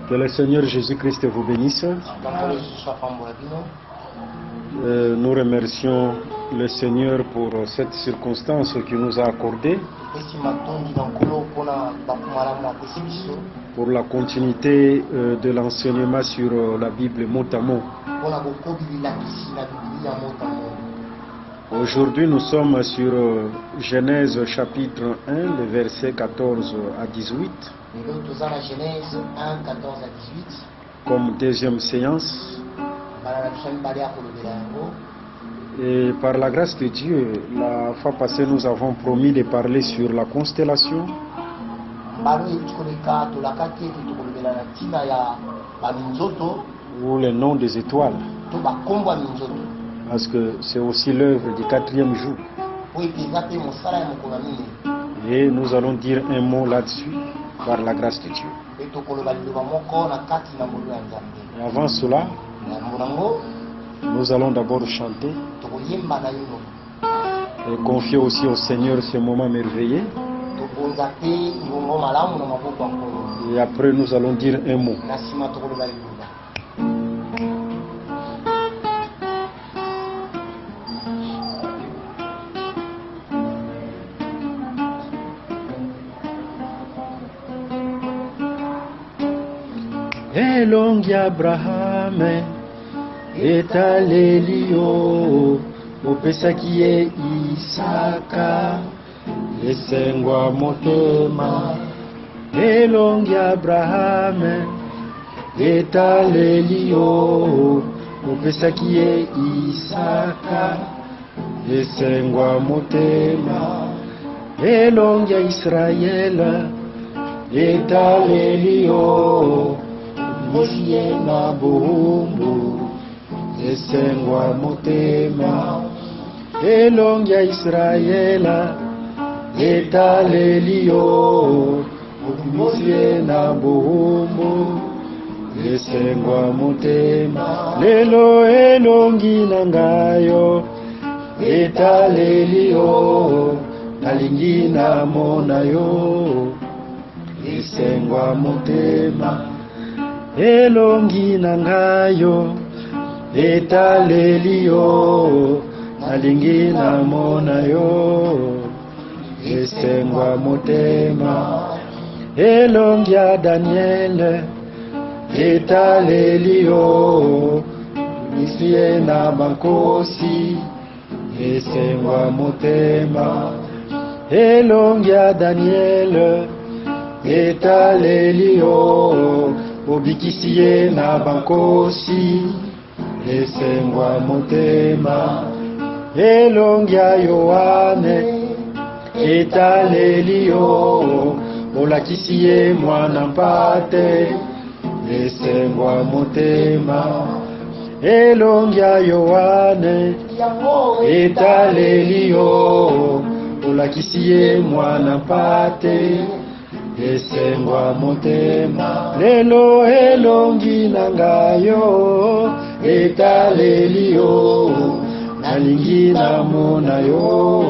Que le Seigneur Jésus-Christ vous bénisse. Nous remercions le Seigneur pour cette circonstance qu'il nous a accordée, pour la continuité de l'enseignement sur la Bible mot à mot. Aujourd'hui, nous sommes sur Genèse chapitre 1, le verset 14 à 18. Comme deuxième séance. Et par la grâce de Dieu, la fois passée, nous avons promis de parler sur la constellation. Ou le nom des étoiles. Parce que c'est aussi l'œuvre du 4e jour. Et nous allons dire un mot là-dessus par la grâce de Dieu. Et avant cela, nous allons d'abord chanter et confier aussi au Seigneur ce moment merveilleux. Et après, nous allons dire un mot. Elongi Abraham etalelio opesaki ye Isaka esengwa motema. Elongi Abraham etalelio opesaki ye Isaka esengwa motema. Elongi Israel etalelio Mosie na bumbu esengwa motema. Elongi ya Israela etalelio Mosie na bumbu esengwa motema. Lelo elongi nangayo etalelio nalingi na mona yo esengwa motema. Elongi nangayo etalelio nalingi na mona yo esengwa motema. Elongi ya Daniel etalelio misie na bankosi esengwa motema. Elongi ya Daniel etalelio obikisie na bankosi esengwa motema. Elongi ya Yohane etalelio olakisie mwana mpate esengwa motema. Elongi ya Yohane etalelio olakisie mwana mpate esengwa motema. Lelo elongi nangayo etalelio nalingi na mona yo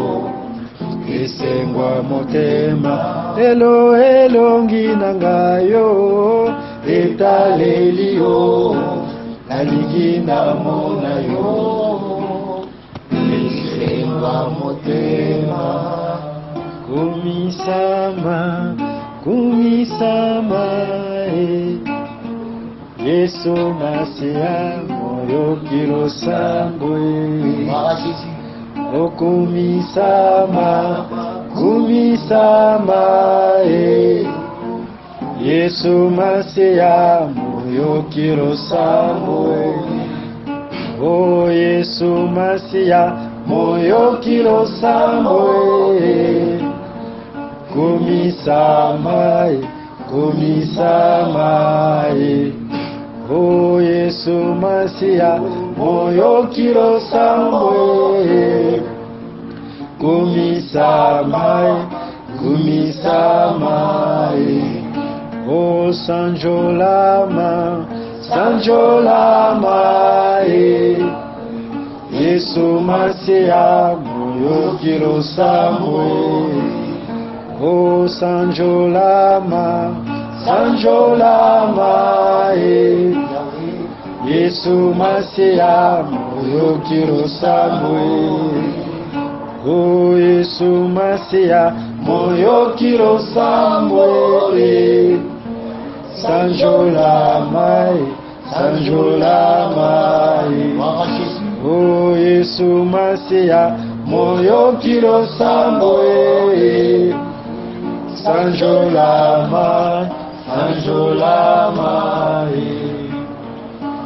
esengwa motema. Lelo elongi nangayo etalelio nalingi na mona yo esengwa motema. Kumisama Yesu Masia moyo kirosambwe. O kumisama Yesu Masia moyo kirosambwe. O Yesu Masia moyo kirosambwe. Kumisamae O Yesu Masia moyo kirosambwe. Kumisamae O Sanjolama Yesu Masia moyo kirosambwe. O Sanjolama Sanjolama Yesu Masia moyo kirosambwe. Oh Yesu Masia moyo kirosambwe. Sanjolama oh Yesu Masia moyo kirosambwe. Sanjolama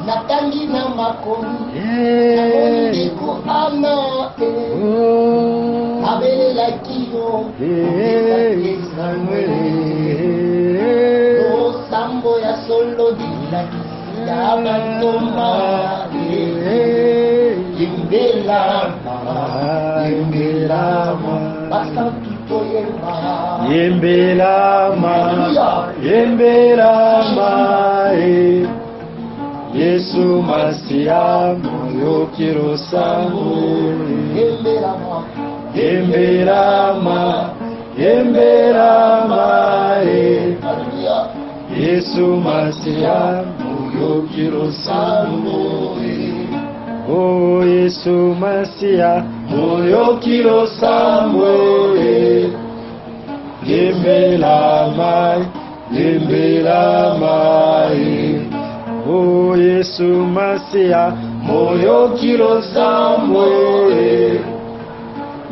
natangi na makomi ndeko ana abelelaki yo losambo ya solo bilaki ya batoma yembelama basantu toyemba yembelama Yesu Masia moyo kirosambwe. Yembelama Yesu Masia moyo kirosambwe. Oh Yesu Masia moyo kirosambwe. Yembelama oh Yesu Masia moyo kirosambwe.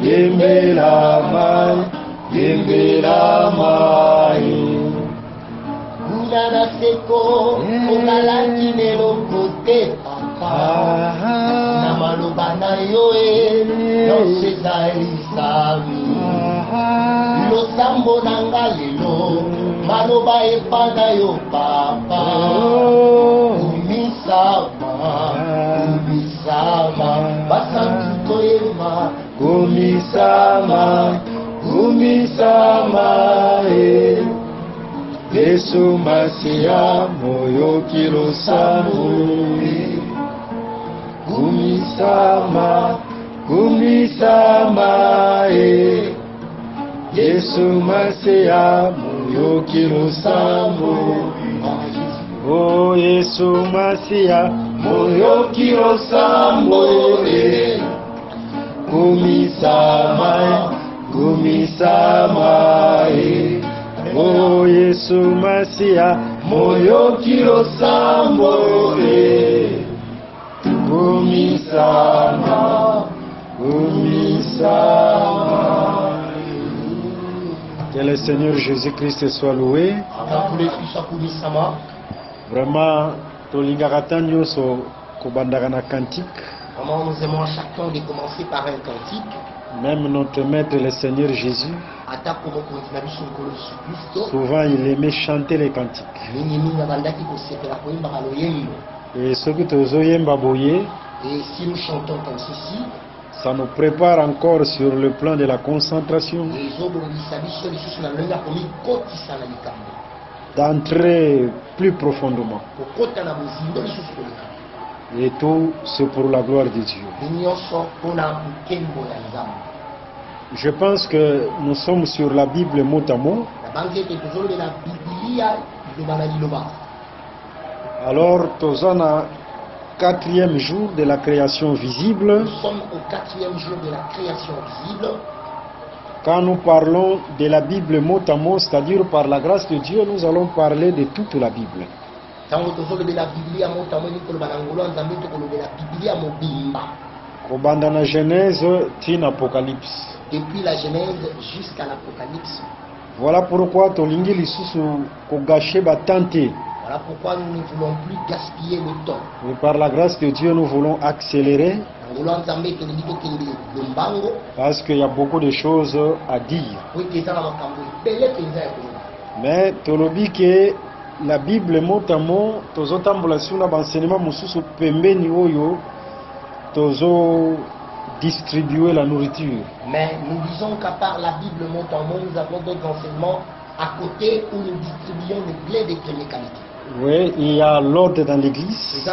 Yembelama kuna na seko ongalaki nelokote papa na maloba na yo nyonso ezali sami losambo na nga lelo maloba epa na yo papa kumisama basantu toyema kumisama Yesu Masia moyo kirosambwe. Kumisama Yesu Masia moyo kirosambwe. Oh Yesu Masia moyo kirosambwe. Kumisama oh Yesu Masia moyo kirosambwe. Kumisama Que le Seigneur Jésus-Christ soit loué. Vraiment tolingaka ta nyonso kobandaka na cantique. Vraiment, nous aimons à chacun de commencer par un cantique. Même notre maître, le Seigneur Jésus, souvent il aimait chanter les cantiques. Et ce que et si nous chantons comme ceci, ça nous prépare encore sur le plan de la concentration, d'entrer plus profondément. Et tout, c'est pour la gloire de Dieu. Je pense que nous sommes sur la Bible mot à mot. Alors, Tozana, 4e jour de la création visible. Nous sommes au 4e jour de la création visible. Quand nous parlons de la Bible mot à mot, c'est-à-dire par la grâce de Dieu, nous allons parler de toute la Bible. Kobanda na Genèse tin Apocalypse. Depuis la Genèse jusqu'à l'Apocalypse. Voilà pourquoi tolingi lisusu ko gâcher batante. Voilà pourquoi nous ne voulons plus gaspiller le temps. Et par la grâce de Dieu, nous voulons accélérer. Parce qu'il y a beaucoup de choses à dire. Mais tolobi que la Bible mot à mot, tozo tambulation d'enseignement mususu pembeni oyo, tozo distribuer la nourriture. Mais nous disons qu'à part la Bible mot à mot, nous avons d'autres enseignements à côté où nous distribuons le blé de première qualité. Oui, il y a l'ordre dans l'église.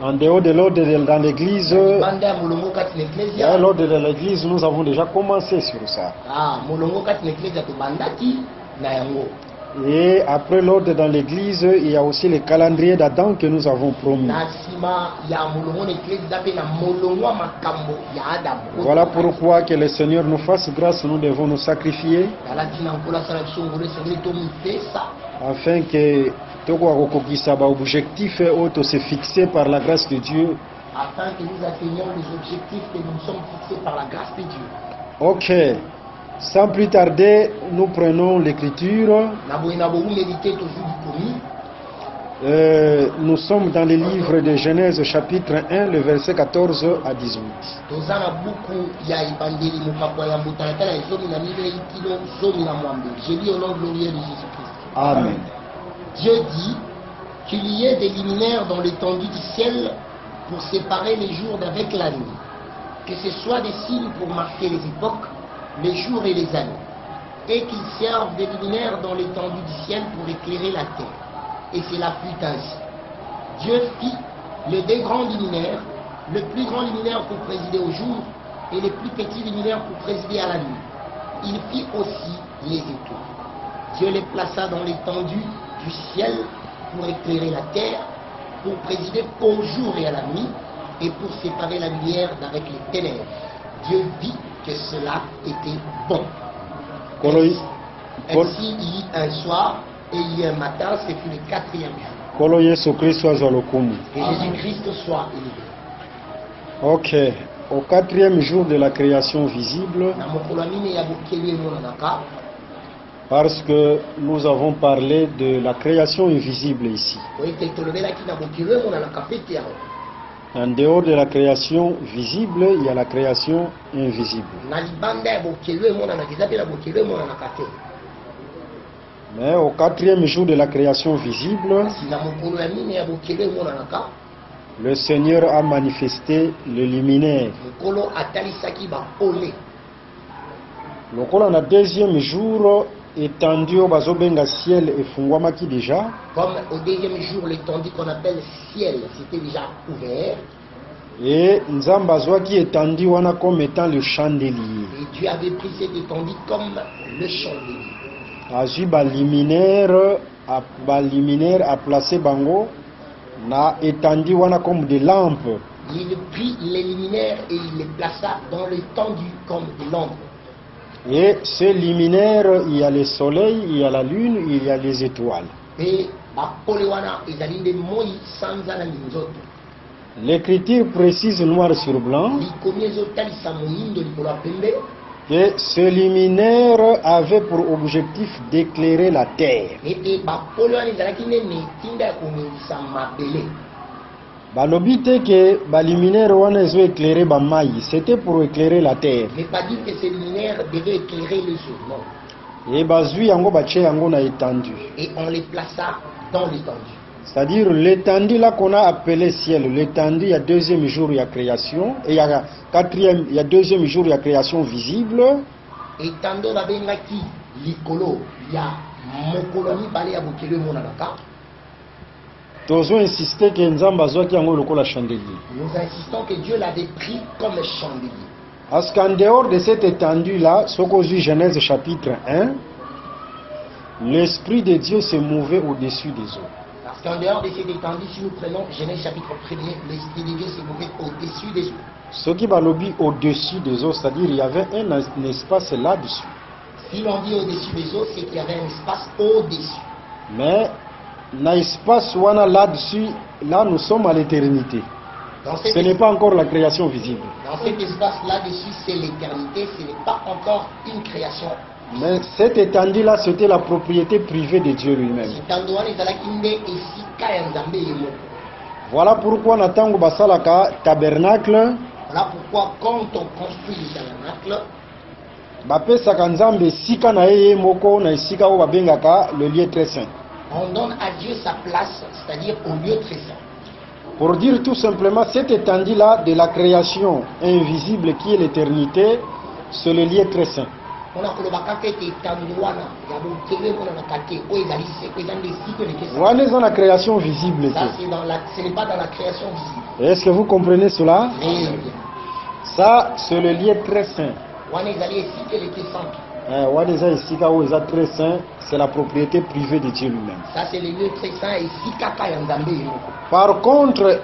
En dehors de l'ordre dans l'église, l'ordre de l'église, nous avons déjà commencé sur ça. Et après l'ordre dans l'église, il y a aussi le calendrier d'Adam que nous avons promis. Na nsima ya molongo na eklesi eza mpe na molongo ya makambo ya adamu. Voilà pourquoi que le Seigneur nous fasse grâce, nous devons nous sacrifier alati na nkolo asala biso ngolo esengeli tomipesa afin que tokokokisa ba objectif oyo se fixé par la grâce de Dieu. afin que nous atteignions les objectifs que nous sommes fixés par la grâce de Dieu. Ok. Sans plus tarder, nous prenons l'écriture. Nous sommes dans le livre de Genèse chapitre 1, le verset 14 à 18. Je lis au nom glorieux de Jésus-Christ. Amen. Dieu dit qu'il y ait des luminaires dans l'étendue du ciel pour séparer les jours d'avec la nuit, que ce soit des signes pour marquer les époques, les jours et les années, et qu'ils servent de luminaires dans l'étendue du ciel pour éclairer la terre. Et cela fut ainsi. Dieu fit les deux grands luminaires, le plus grand luminaire pour présider au jour et le plus petit luminaire pour présider à la nuit. Il fit aussi les étoiles. Dieu les plaça dans l'étendue du ciel pour éclairer la terre, pour présider au jour et à la nuit, et pour séparer la lumière d'avec les ténèbres. Dieu vit que cela était bon. Ainsi, il y eut un soir et il y eut un matin, ce fut le 4e jour. Que Jésus-Christ soit élevé. Ok. Au 4e jour de la création visible, parce que nous avons parlé de la création invisible ici. En dehors de la création visible, il y a la création invisible. Mais au 4e jour de la création visible, le Seigneur a manifesté le luminaire. Donc on a 2e jour étendu au bazobenga ciel et fungwamaki déjà. Comme au 2e jour, l'étendue qu'on appelle ciel, c'était déjà ouvert. Et Nzamba qui étendu wana comme étant le chandelier. Et Dieu avait pris cette étendue comme le chandelier. Azu ba luminaire a placé bango na étendu wana comme des lampes. Il prit les luminaires et il les plaça dans l'étendue comme des lampes. Et ces luminaires, il y a le soleil, il y a la lune, il y a les étoiles. L'écriture précise noir sur blanc que ce luminaire avait pour objectif d'éclairer la terre. Balobite que ba luminaire wana ezo éclairer ba mai, c'était pour éclairer la terre. Mais pas dire que ces luminaires devaient éclairer les jours, non. Et bazui yango bache yango na étendu. Et on les plaça dans l'étendue. C'est-à-dire l'étendue là qu'on a appelé ciel, l'étendue il y a 2e jour il y a création et il y a 4e, il y a 2e jour il y a création visible. Étendue la bengaki likolo ya mokolomi balé ya bokele monanaka. Nous insistons que Dieu l'avait pris comme chandelier. Parce qu'en dehors de cette étendue-là, ce qu'on dit Genèse chapitre 1, l'Esprit de Dieu se mouvait au-dessus des eaux. Parce qu'en dehors de cette étendue, si nous prenons Genèse chapitre 1er, l'Esprit de Dieu se mouvait au-dessus des eaux. Ce qui va lobby au-dessus des eaux, c'est-à-dire il y avait un espace là-dessus. Si l'on dit au-dessus des eaux, c'est qu'il y avait un espace au-dessus. Mais dans l'espace là-dessus, là nous sommes à l'éternité. Ce n'est pas encore la création visible. Dans cet espace là-dessus, c'est l'éternité, ce n'est pas encore une création. Mais cette étendue-là, c'était la propriété privée de Dieu lui-même. Voilà pourquoi on attend le tabernacle. Voilà pourquoi quand on construit le tabernacle, le lieu très saint. On donne à Dieu sa place, c'est-à-dire au lieu très saint. Pour dire tout simplement, cette étendue-là de la création invisible qui est l'éternité, c'est le lieu très saint. La création visible. Ça, ce n'est pas dans la création visible. Est-ce que vous comprenez cela? Oui. Ça, c'est le lieu très saint. Wadeza isika où est très saint, c'est la propriété privée de Dieu lui-même. Ça c'est le lieu très saint et sikaka ya Nzambe yoko. Par contre,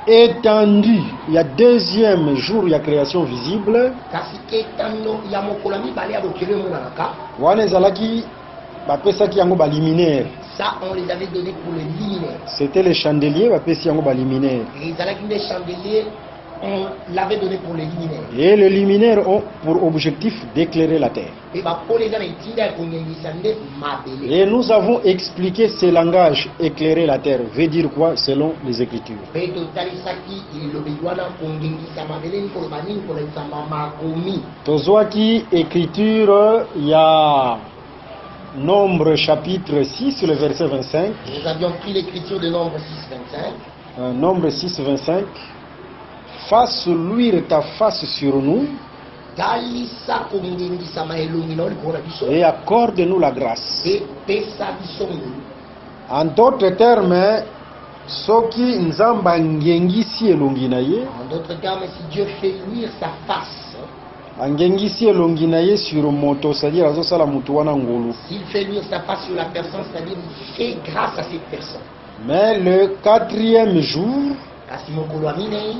étendu, il y a deuxième jour, il y a création visible. Kasi etano ya mokolo mibale ya bokele monanaka. Wana ezalaki bapesaki yango baliminaire. Ça on les avait donné pour les liminaires. C'était les chandeliers bapesi yango baliminaire. Et ils allaient des chandeliers, on l'avait donné pour les liminaires. Et les luminaires ont pour objectif d'éclairer la terre. Et bah pour les gens ils tinda konyengisande mabele. Et nous avons expliqué ce langage éclairer la terre veut dire quoi selon les Écritures. Pe to talisaki ilobedwana kongengisa mabele ni ko bani ko nsamba makomi. Tozwaki écriture, il y a Nombre chapitre 6, le verset 25. Nous avions pris l'écriture de Nombre 6, 25. Nombre 6, 25. Fasse luire ta face sur nous Talisa kongengisa maelongi na likona biso. et accorde-nous la grâce. Et pesa biso ngolu. En d'autres termes, soki nzamba ngengisi elongi na ye, En d'autres termes, si Dieu fait luire sa face, angengisi elongi na ye sur moto, c'est-à-dire azosala mutu wana ngolu. s'il fait luire sa face sur la personne, c'est-à-dire il fait grâce à cette personne. Mais le quatrième jour, Kasi mokolo ya minei,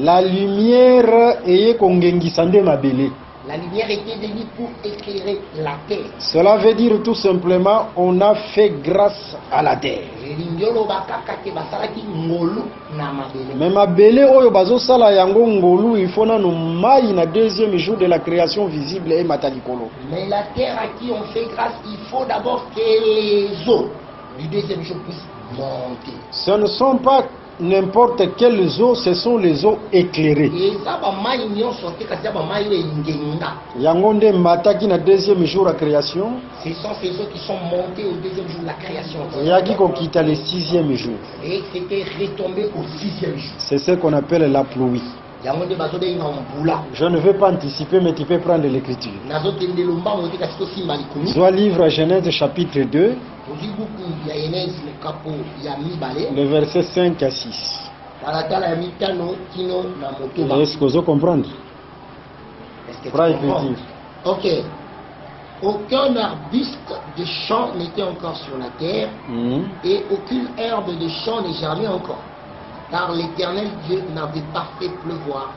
la lumière eye kongengisa nde mabele. la lumière était venue pour éclairer la terre. Cela veut dire tout simplement on a fait grâce à la terre. Elingi oloba kaka te basalaki ngolu na mabele. Mais mabele oyo bazosala yango ngolu, il faut nanu mai na deuxième jour de la création visible et matalikolo. Mais la terre à qui on fait grâce, il faut d'abord que les eaux du deuxième jour puissent monter. Ce ne sont pas n'importe quelles eaux, ce sont les eaux éclairées. Et ça va mai nyonso te kasi ba mai oyo ngenga. Yango nde mataki na deuxième jour la création, Ce sont ces eaux qui sont montées au deuxième jour de la création. yaki kokita le sixième jour. Et c'était retombé au sixième jour. C'est ce qu'on appelle la pluie. Yango nde bazobenga mbula. Je ne vais pas anticiper, mais tu peux prendre l'écriture. Nazokende lombango te kasi tosimba likumi. Soit livre à Genèse chapitre 2, Ozwi buku ya Genèse lekapo ya mibale. le verset 5 à 6. Talatala ya mitano kino na motoba. Est-ce que vous comprendre? Est-ce que tu Frère comprends? Petit. Ok. Aucun arbuste de champ n'était encore sur la terre et aucune herbe de champ n'est germée encore. Car l'Éternel Dieu n'avait pas fait pleuvoir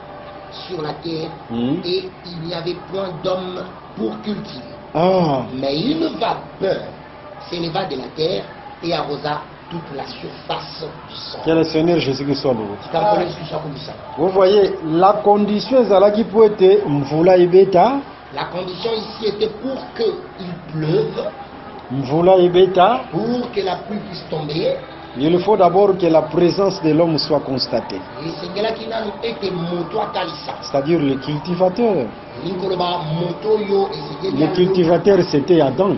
sur la terre et il n'y avait point d'homme pour cultiver. Ah, Mais une vapeur s'éleva de la terre et arrosa toute la surface du sol. que le Seigneur Jésus-Christ soit loué. Vous voyez, la condition ezalaki pour être mvula ebeta, La condition ici était pour qu'il pleuve, mvula ebeta, pour que la pluie puisse tomber. il faut d'abord que la présence de l'homme soit constatée. Et c'est là qu'il a été moto à Talissa. C'est-à-dire le cultivateur. Linkoloba moto yo et Le cultivateur, c'était Adam.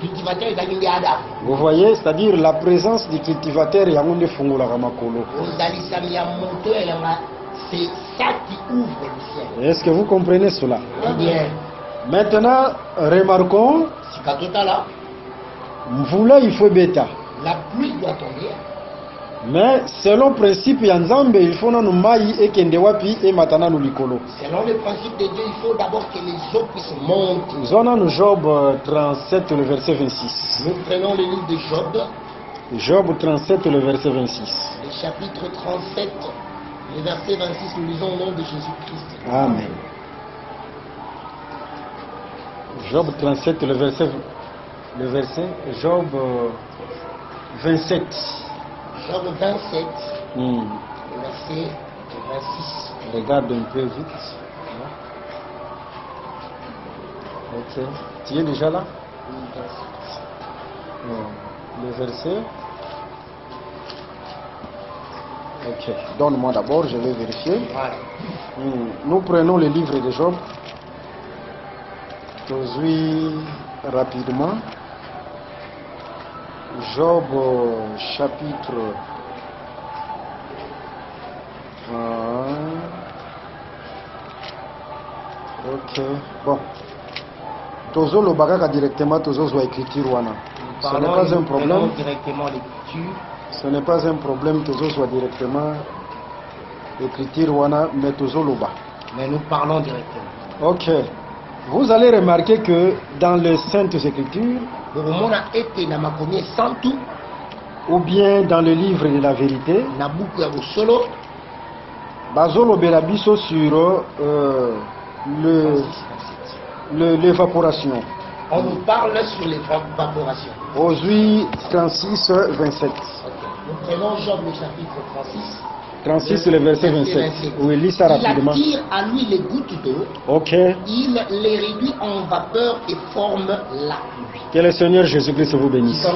cultivateur est arrivé à Adam. Vous voyez, c'est-à-dire la présence du cultivateur, yangonde fungola ramakolo. Ozalisa ya moto c'est ça qui ouvre le ciel. Est-ce que vous comprenez cela? Très bien. Maintenant, remarquons, Si Katota là, mvula il faut bêta. la pluie doit tomber. Mais selon le principe yanzambe, il faut nanu mai ekende wapi e matana nu likolo. Selon le principe de Dieu, il faut d'abord que les eaux puissent monter. Zona nu Job 37, le verset 26. Nous prenons le livre de Job, Job 37, le verset 26. le chapitre 37, le verset 26, nous lisons au nom de Jésus-Christ. Amen. Job 37, le verset Job 27. Job 27, Hmm. le verset 26. Regarde un peu vite. Ok. Tu es déjà là? Le verset. Ok. Donne-moi d'abord, je vais vérifier. Voilà. Nous prenons le livre de Job. Aujourd'hui, rapidement. Job chapitre 1. Ok. Bon. Tozo le bagaka directement, tozo soit écriture wana. Ce n'est pas un problème. Directement l'écriture. Ce n'est pas un problème, tozo soit directement écriture wana, mais tozo loba. Mais nous parlons directement. Ok. Vous allez remarquer que dans les Saintes Écritures, bokomona ete na makomi santu ou bien dans le livre de la vérité, na buku ya bosolo bazolobela biso sur l'évaporation. on nous parle sur l'évaporation. Josué 36, 27. Nous prenons Job le chapitre 36, le verset 27. Oui, lis ça rapidement. Il attire à lui les gouttes d'eau, Ok. il les réduit en vapeur et forme la pluie. Que le Seigneur Jésus-Christ vous bénisse.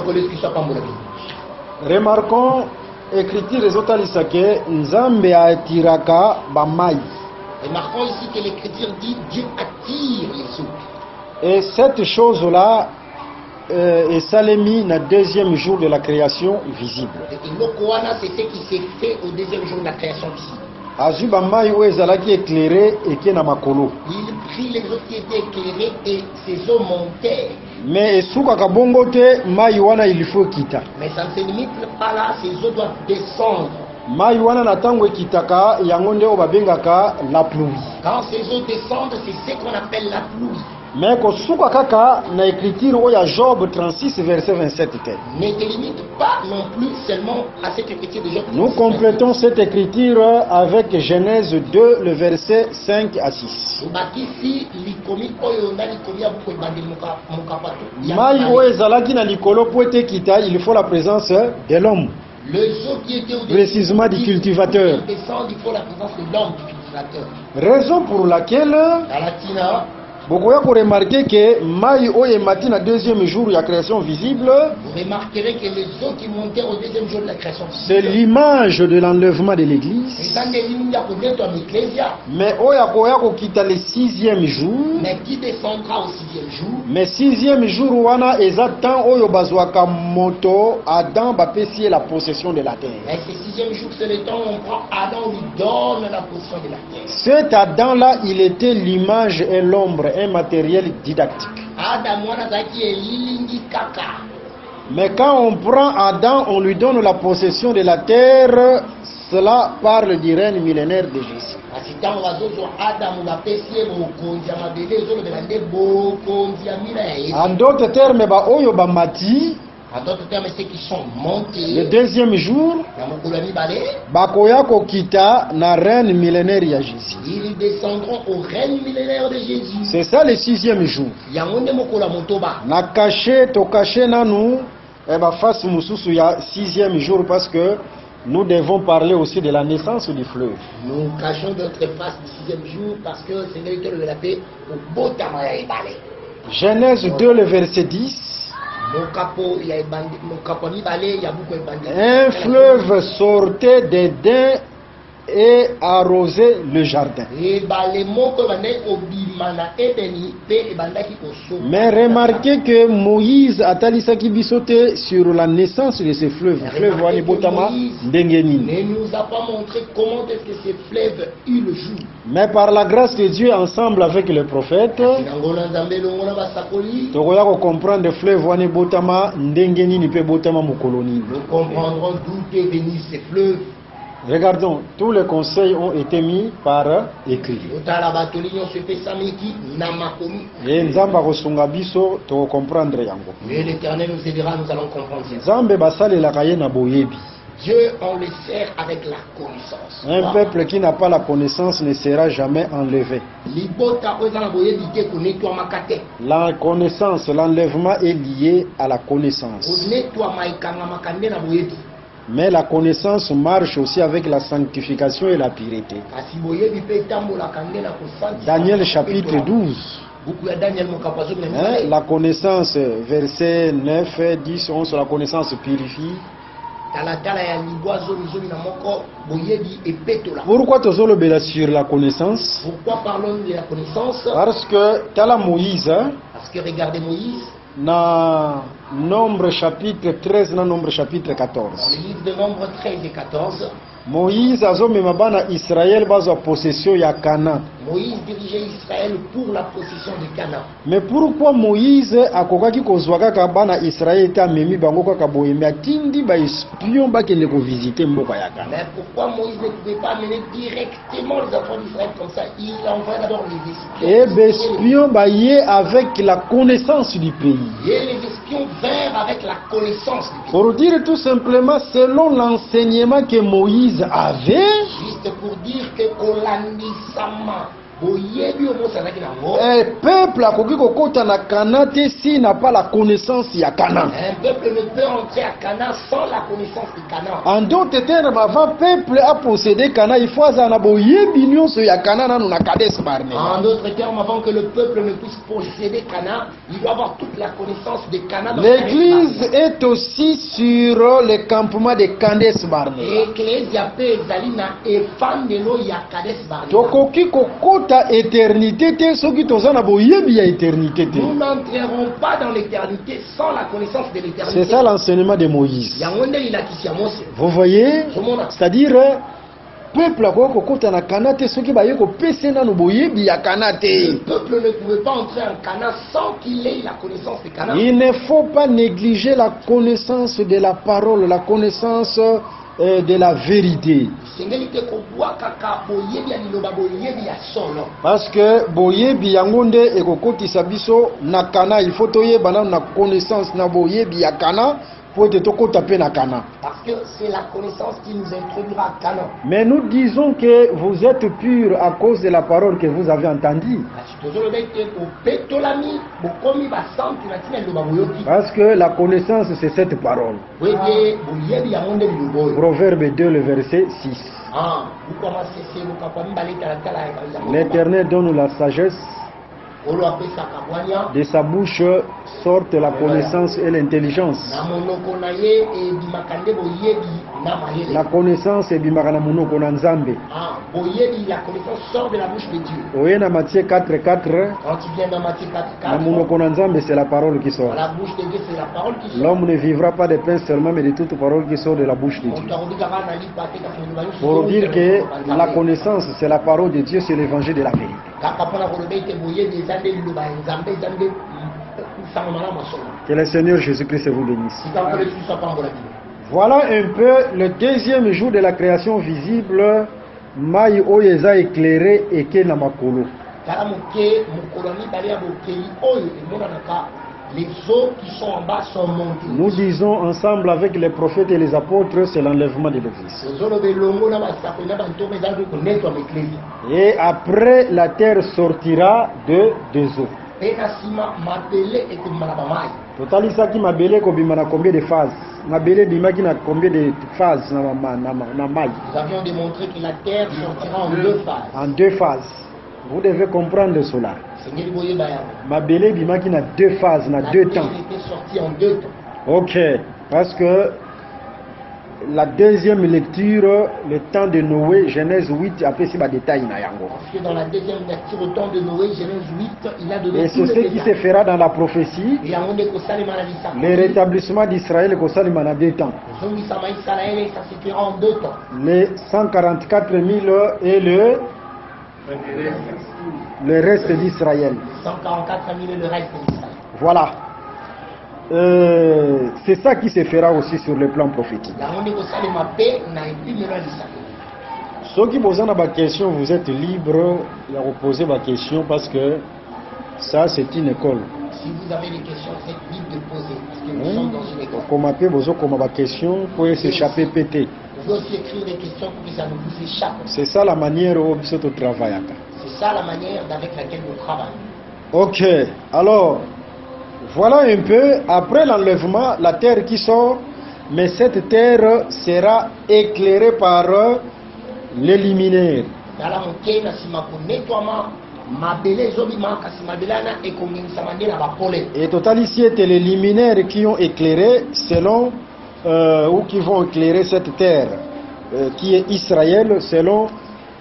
Remarquons, écriture ezotalisaka ke Nzambe atiraka bamai. Remarquons ici que l'écriture dit Dieu attire les eaux. Et cette chose-là est salemi na deuxième jour de la création visible. Et l'Okoana, c'est ce qui s'est fait au deuxième jour de la création visible. Azui bamai oyo ezalaki éclairé eke na makolo. Il prit les eaux qui étaient éclairées et ces eaux montèrent. Mais esukaka bongo te mai wana il faut kita. Mais ça ne se limite pas là, ces eaux doivent descendre. Mai wana na tango ekitaka yango nde oyo babengaka la pluie. Quand ces eaux descendent, c'est ce qu'on appelle la pluie. Mais kosuka kaka na écriture oyo ya Job 36 verset 27 te. Ne te limite pas non plus seulement à cette écriture de Job. Nous complétons cette écriture avec Genèse 2 le verset 5 à 6. Mai oyo ezalaki na likolo po ete kita, il faut la présence de l'homme. Précisément du cultivateur. Il faut la présence de l'homme du cultivateur. Raison pour laquelle bokoya ko remarquer que mai oyo emati na deuxième jour ya création visible, vous remarquerez que les eaux qui montèrent au deuxième jour de la création visible, c'est l'image de l'enlèvement de l'église. Mais oyo akoya kokita le sixième jour, mais qui descendra au sixième jour. Mais sixième jour wana eza temps oyo bazwaka moto Adam bapesi la possession de la terre. Mais ce sixième jour, c'est le temps où on prend Adam, on lui donne la possession de la terre. Cet Adam là, il était l'image et l'ombre, un matériel didactique. Mais quand on prend Adam, on lui donne la possession de la terre, cela parle du règne millénaire de Jésus. En d'autres termes, oyo bamati, en d'autres termes, ceux qui sont montés le deuxième jour, bakoya kokita na règne millénaire ya Jésus. Ils descendront au règne millénaire de Jésus. C'est ça le sixième jour. Na caché to caché nanu face mususu ya sixième jour parce que nous devons parler aussi de la naissance du fleuve. Nous cachons notre face du sixième jour parce que c'est l'auteur de la paix au Botamaya. Genèse 2 le verset 10. Un fleuve sortait d'Éden et arrosait le jardin. Mais remarquez que Moïse a talisaki bisote sur la naissance de ce fleuve. Fleuve wani botama ndengeni. Ne nous a pas montré comment est-ce que ce fleuve eut le jour. Mais par la grâce de Dieu, ensemble avec les prophètes, tokoya ko comprendre fleuve wani botama ndengeni ni pe botama mukoloni. Nous comprendrons d'où est venu ce fleuve. Regardons, tous les conseils ont été mis par écrit. Et Nzamba kosunga biso to comprendre yango. Mais l'Éternel nous aidera, nous allons comprendre. Nzambe basale la kaye na boyebi. Dieu, on le sert avec la connaissance. Un peuple qui n'a pas la connaissance ne sera jamais enlevé. La connaissance, l'enlèvement est lié à la connaissance. Mais la connaissance marche aussi avec la sanctification et la pureté. Daniel chapitre 12. La connaissance, verset 9, 10, 11, la connaissance purifie. Pourquoi tozolobela sur la connaissance? Pourquoi parlons de la connaissance? Parce que Tala Moïse, parce que regardez Moïse, na Nombre chapitre 13 na Nombre chapitre Dans 14. le livre de Nombre 13 et 14, Moïse azomema bana Israël bazwa possession ya Canaan. Moïse dirigeait Israël pour la possession de Canaan. Mais pourquoi Moïse akokaki kozwa kaka bana Israël ta memi bango kaka boye mais atindi ba espion bakende ko visiter mboka ya Canaan? Mais pourquoi Moïse ne pouvait pas mener directement les enfants d'Israël comme ça? Il envoie d'abord les espions. Et les espions baillé avec la connaissance du pays. Et les espions vinrent avec la connaissance du pays. Pour dire tout simplement, selon l'enseignement que Moïse avait, Juste pour dire que Kolandisama, Boyebi Omo Sanaki Nango, un peuple a kokota na Canaan te si n'a pas la connaissance ya Canaan. un peuple ne peut entrer à Canaan sans la connaissance de Canaan. En d'autres termes, avant peuple a possédé Canaan, il faut azana boyebi nyonso ya Canaan nanu na Kades Barnea. En d'autres termes, avant que le peuple ne puisse posséder Canaan, il doit avoir toute la connaissance de Canaan. L'église est aussi sur le campement de Kades Barnea. Ecclesia pe ezali na efandelo ya Kades Barnea. Tokoki kokota éternité te soki tozana boyebi ya éternité te. Nous n'entrerons pas dans l'éternité sans la connaissance de l'éternité. C'est ça l'enseignement de Moïse. Yango nde ilakisi ya Mose. Vous voyez? Tomona. C'est-à-dire, peuple a kokota na Canaan te soki baye ko pese nanu boyebi ya Canaan Le te. peuple ne pouvait pas entrer en Canaan sans qu'il ait la connaissance de Canaan. Il ne faut pas négliger la connaissance de la parole, la connaissance de la vérité. Sengeli te kobwa kaka boyebi ya liloba boyebi ya solo. Parce que boyebi yango nde ekokotisa biso na Canaan, il faut toyeba na connaissance na boyebi ya Canaan pour te tokota pe na Canaan. Parce que c'est la connaissance qui nous introduira à Canaan. Mais nous disons que vous êtes purs à cause de la parole que vous avez entendue. Parce que la connaissance, c'est cette parole. Proverbe 2, le verset 6. L'Éternel donne la sagesse. De sa bouche sortent la connaissance et l'intelligence. La connaissance est bimaka na monoko na Nzambe. La connaissance sort de la bouche de Dieu. Oye na Matthieu 4:4. Quand tu viens dans Matthieu 4:4, Na monoko na Nzambe, c'est la parole qui sort. dans la bouche de Dieu, c'est la parole qui sort. L'homme ne vivra pas de pain seulement, mais de toute parole qui sort de la bouche de Dieu. Pour dire que la connaissance, c'est la parole de Dieu, c'est l'évangile de la vérité. Que le Seigneur Jésus-Christ vous bénisse. Voilà un peu le deuxième jour de la création visible. Maï oyeza éclairé et ke na makolo. Les eaux qui sont en bas sont montées. Nous disons ensemble avec les prophètes et les apôtres, c'est l'enlèvement de l'Église. Et après, la terre sortira de deux eaux. Totalisaki mabele kobima na combien de phases? Mabele bimaki na combien de phases na mai? Nous avions démontré que la terre sortira en deux phases. En deux phases. Vous devez comprendre cela. Mabele bimaki na deux phases, na deux temps. La terre était sortie en deux temps. Ok, parce que la deuxième lecture, le temps de Noé, Genèse 8, après c'est le détail na yango. Parce que dans la deuxième lecture, au temps de Noé, Genèse 8, il a donné Et tous c'est les ce qui se détails. fera dans la prophétie. Le rétablissement d'Israël, kosalima na deux temps. Ça se fera en deux temps. Les 144 000 et le reste d'Israël. 144 000 et le reste d'Israël. Voilà. C'est ça qui se fera aussi sur le plan prophétique. Ceux qui posent ma question, vous êtes libre de poser ma question parce que ça c'est une école. Si vous avez des questions, vous êtes libre de poser parce que nous sommes dans une école. Comme appelle besoin comme ma question pour s'échapper péter. Vous pouvez aussi écrire des questions pour que ça ne vous échappe. C'est ça la manière où vous travaillez. C'est ça la manière avec laquelle nous travaillons. Ok, alors voilà un peu, après l'enlèvement, la terre qui sort, mais cette terre sera éclairée par les luminaires. Et total ici étaient les luminaires qui ont éclairé selon, ou qui vont éclairer cette terre, qui est Israël, selon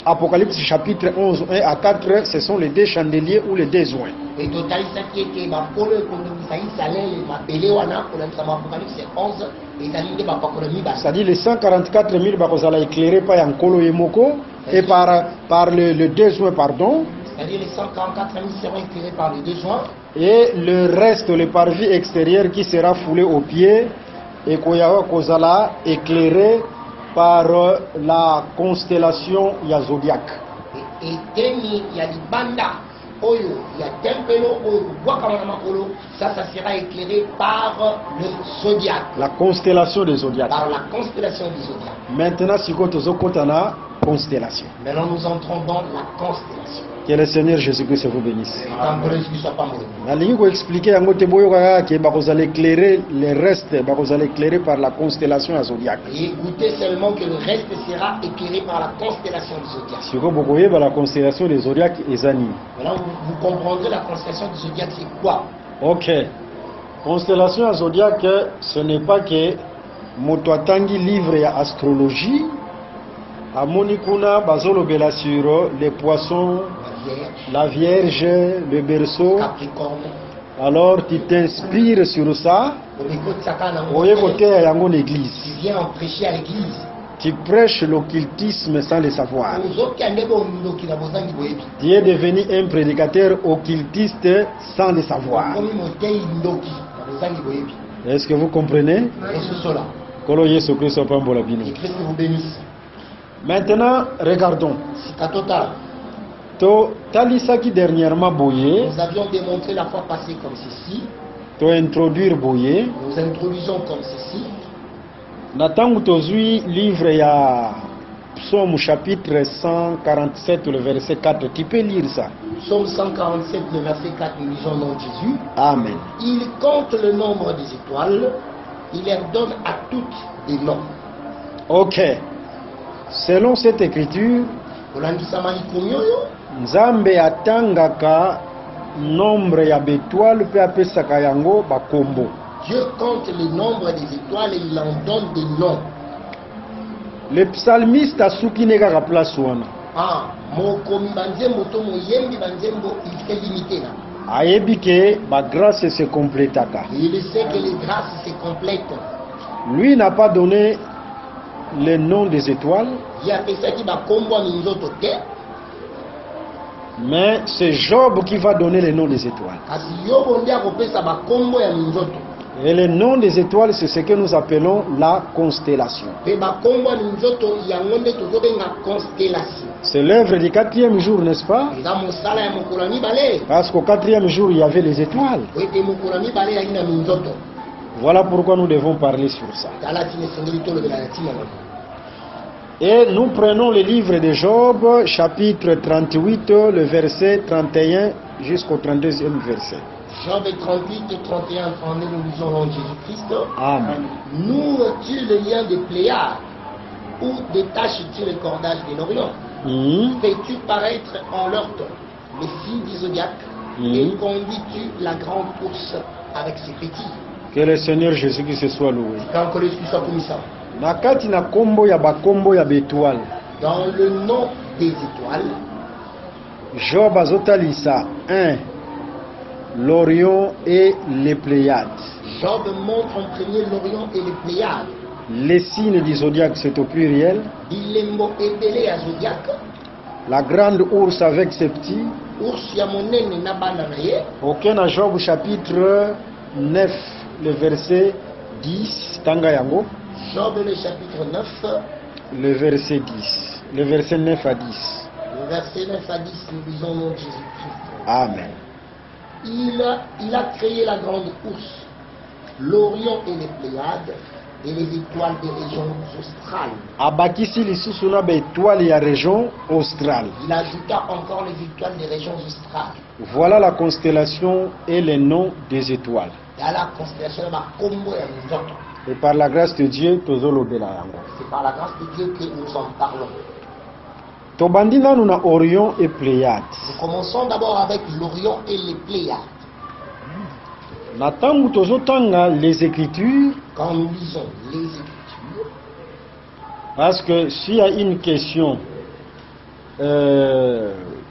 Apocalypse chapitre 11, 1 à 4, ce sont les deux chandeliers ou les deux joints. Et totalisaki ete bakolo ekondimisa Israël mabele wana kolanda Apocalypse 11 ezali nde bapakolo mibale. C'est-à-dire les 144 000 bakozala éclairés par Yankolo Yemoko et par le deux joints, pardon. C'est-à-dire les 144 000 seront éclairés par les deux joints. Et le reste, le parvis extérieur qui sera foulé aux pieds et kozala éclairé par la constellation ya Zodiac. Et teni ya libanda oyo ya tempelo oyo bwakama makolo, ça sera éclairé par le Zodiac. La constellation des Zodiac. Par la constellation du Zodiac. Maintenant, si kotana constellation. Maintenant nous entrons dans la constellation. Que le Seigneur Jésus-Christ vous bénisse. Je vais expliquer que bakozala éclairer le reste, bakozala éclairer par la constellation à Zodiac. Et écoutez seulement que le reste sera éclairé par la constellation du Zodiac. Si vous voyez la constellation des Zodiac est Zani. Maintenant vous comprendrez la constellation du Zodiac c'est quoi. Ok. Constellation à Zodiac, ce n'est pas que motoatangi livre ya astrologie. À Monikuna, bazolobela sur les poissons, la Vierge, le berceau. Capricorne. Alors tu t'inspires sur ça. Tu viens en prêcher à l'église. Tu prêches l'occultisme sans le savoir. Tu es devenu un prédicateur occultiste sans le savoir. Est-ce que vous comprenez? Que Christ vous bénisse. Maintenant, regardons. Talisaki dernièrement Boye. Nous avions démontré la fois passée comme ceci. Introduire Boye. Nous introduisons comme ceci. Natangu tozui livre ya Psaume chapitre 147 le verset 4. Tu peux lire ça. Psaume 147 le verset 4, nous lisons le nom de Jésus. Amen. Il compte le nombre des étoiles. Il leur donne à toutes des noms. Ok. Selon cette écriture, Nzambe atangaka nombre ya bétoiles pe apesaka yango bakombo. Dieu compte le nombre des étoiles et il en donne des noms. Le psalmiste asuki nekaka place wana. Mokomi banzembo to moyembi banzembo il s'est limité là. Ayebi ke ba grâce se complétaka. Il sait que les grâces se complètent. Lui n'a pas donné le nom des étoiles. Mais c'est Job qui va donner le nom des étoiles. Et le nom des étoiles, c'est ce que nous appelons la constellation. C'est l'œuvre du 4e jour, n'est-ce pas? Parce qu'au 4e jour, il y avait les étoiles. Voilà pourquoi nous devons parler sur ça. Et nous prenons le livre de Job, chapitre 38, le verset 31 jusqu'au 32e verset. Job 38, 31, 32, nous lisons l'on de Jésus-Christ. Amen. Nourres-tu le lien des Pléiades ou détaches-tu le cordage de l'Orient? Fais-tu paraître en leur temps les signes du zodiaque et conduis-tu la grande course avec ses petits? Que le Seigneur Jésus-Christ soit loué. Quand le soit comme ça. Nakati na kombo ya bakombo ya bétoile. Dans le nom des étoiles. Job azotalisa 1. L'Orion et les Pléiades. Job montre en premier l'Orion et les Pléiades. Les signes du zodiaque, c'est au pluriel. Bilembo épelé à zodiaque. La grande ours avec ses petits. Ours yamonene na bananaye. Aucun à Job chapitre 9, le verset 10. Tanga yango. Job le chapitre 9. Le verset 10. Le verset 9 à 10. Le verset 9 à 10, nous lisons le nom de Jésus-Christ. Amen. Il a créé la grande ours, l'Orion et les Pléiades, et les étoiles des régions australes. Abakisi lisusu na ba étoile ya région australe. Il ajouta encore les étoiles des régions australes. Voilà la constellation et les noms des étoiles. Dans la constellation de Kombo et Nzoto. Et par la grâce de Dieu, tozolobela yango. C'est par la grâce de Dieu que nous en parlons. Tobandi nanu na Orion et Pléiades. Nous commençons d'abord avec l'Orion et les Pléiades. Natangu tozotanga les Écritures. Quand nous lisons les Écritures. Parce que s'il y a une question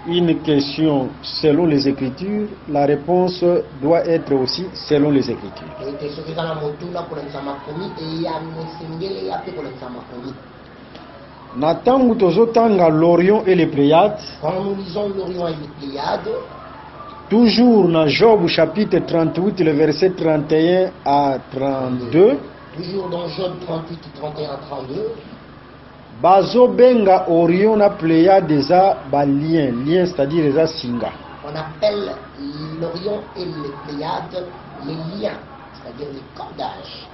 une question selon les Écritures, la réponse doit être aussi selon les Écritures. Natangu tozotanga l'Orion et les Pléiades. Quand nous lisons l'Orion et les Pléiades, toujours dans Job chapitre 38, le verset 31 à 32. Toujours dans Job 38, 31 à 32. Bazo benga Orion na Pléiades eza ba lien, c'est-à-dire eza singa. On appelle l'Orion et les Pléiades les liens, c'est-à-dire les cordages.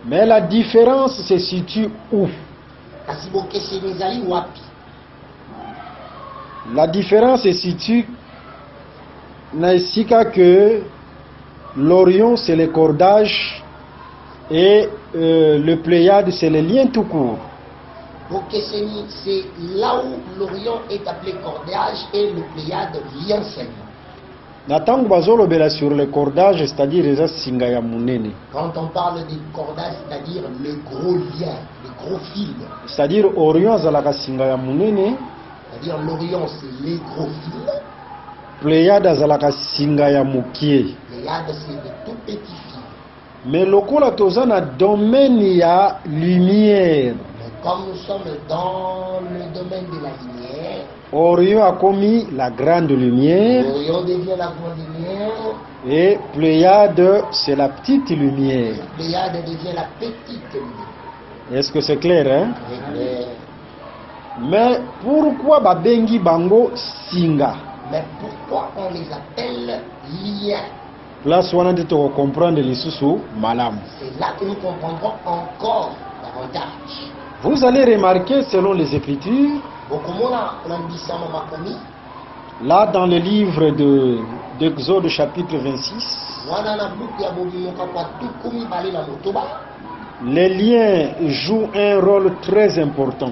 Mais la différence se situe où? La différence se situe naisika que l'Orion c'est les cordages et le Pléiade c'est les liens tout court. C'est là où l'Orion est appelé cordage et le Pléiade lien seulement. Natangu bazolobela sur le cordage, c'est-à-dire les singa ya munene. Quand on parle des cordages, c'est-à-dire les gros liens, les gros fils. C'est-à-dire Orion azalaka singa ya munene. C'est-à-dire l'Orion c'est les gros fils. Pléiade azalaka singa ya mukie. Pléiade c'est de tout petits fils. Mais lokola toza na domaine ya lumière. Comme nous sommes dans le domaine de la lumière, Orion a commis la grande lumière. Orion devient la grande lumière. Et Pléiade, c'est la petite lumière. Pléiade devient la petite lumière. Est-ce que c'est clair, hein? C'est clair. Mais pourquoi babengi bango singa? Mais pourquoi on les appelle liens? Place wana nde to comprendre lisusu malamu. C'est là que nous comprendrons encore davantage. Vous allez remarquer selon les Écritures, là dans le livre d'Exode chapitre 26, les liens jouent un rôle très important.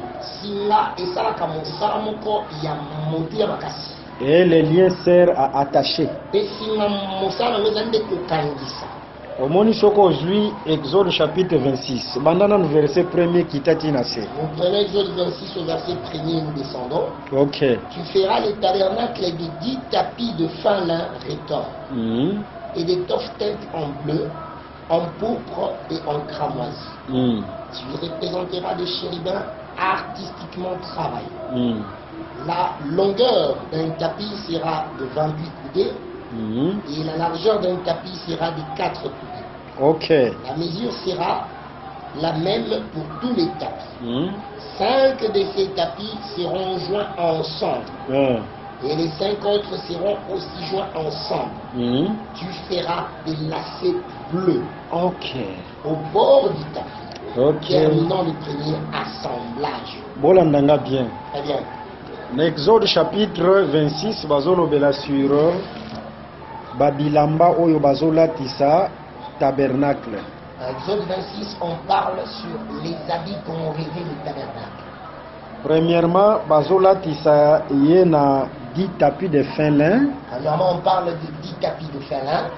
Et les liens servent à attacher. Au Monisoko aujourd'hui, Exode chapitre 26. Bandana le verset 1er qui t'a dit nassé. Vous prenez Exode 26 au verset 1er, nous descendons. Ok. Tu feras les tabernacles de 10 tapis de fin lin retors et des toffes teintes en bleu, en pourpre et en cramoisi. Tu représenteras des chérubins artistiquement travaillés. La longueur d'un tapis sera de 28 coudées. Et la largeur d'un tapis sera de 4 coudées. Ok. La mesure sera la même pour tous les tapis. 5 de ces tapis seront joints ensemble. Et les 5 autres seront aussi joints ensemble. Tu feras des lacets bleus. Ok. Au bord du tapis. Ok. Terminant le premier assemblage. Bolandanga bien. Très bien. L'Exode chapitre 26, bazolobela sur Babilamba oyo bazolatisa tabernacle. Exode 26, on parle sur les habits qu'on rêvait le tabernacle. Premièrement, bazolatisa yena 10 tapis de fin lin. Premièrement, on parle de 10 tapis de fin lin.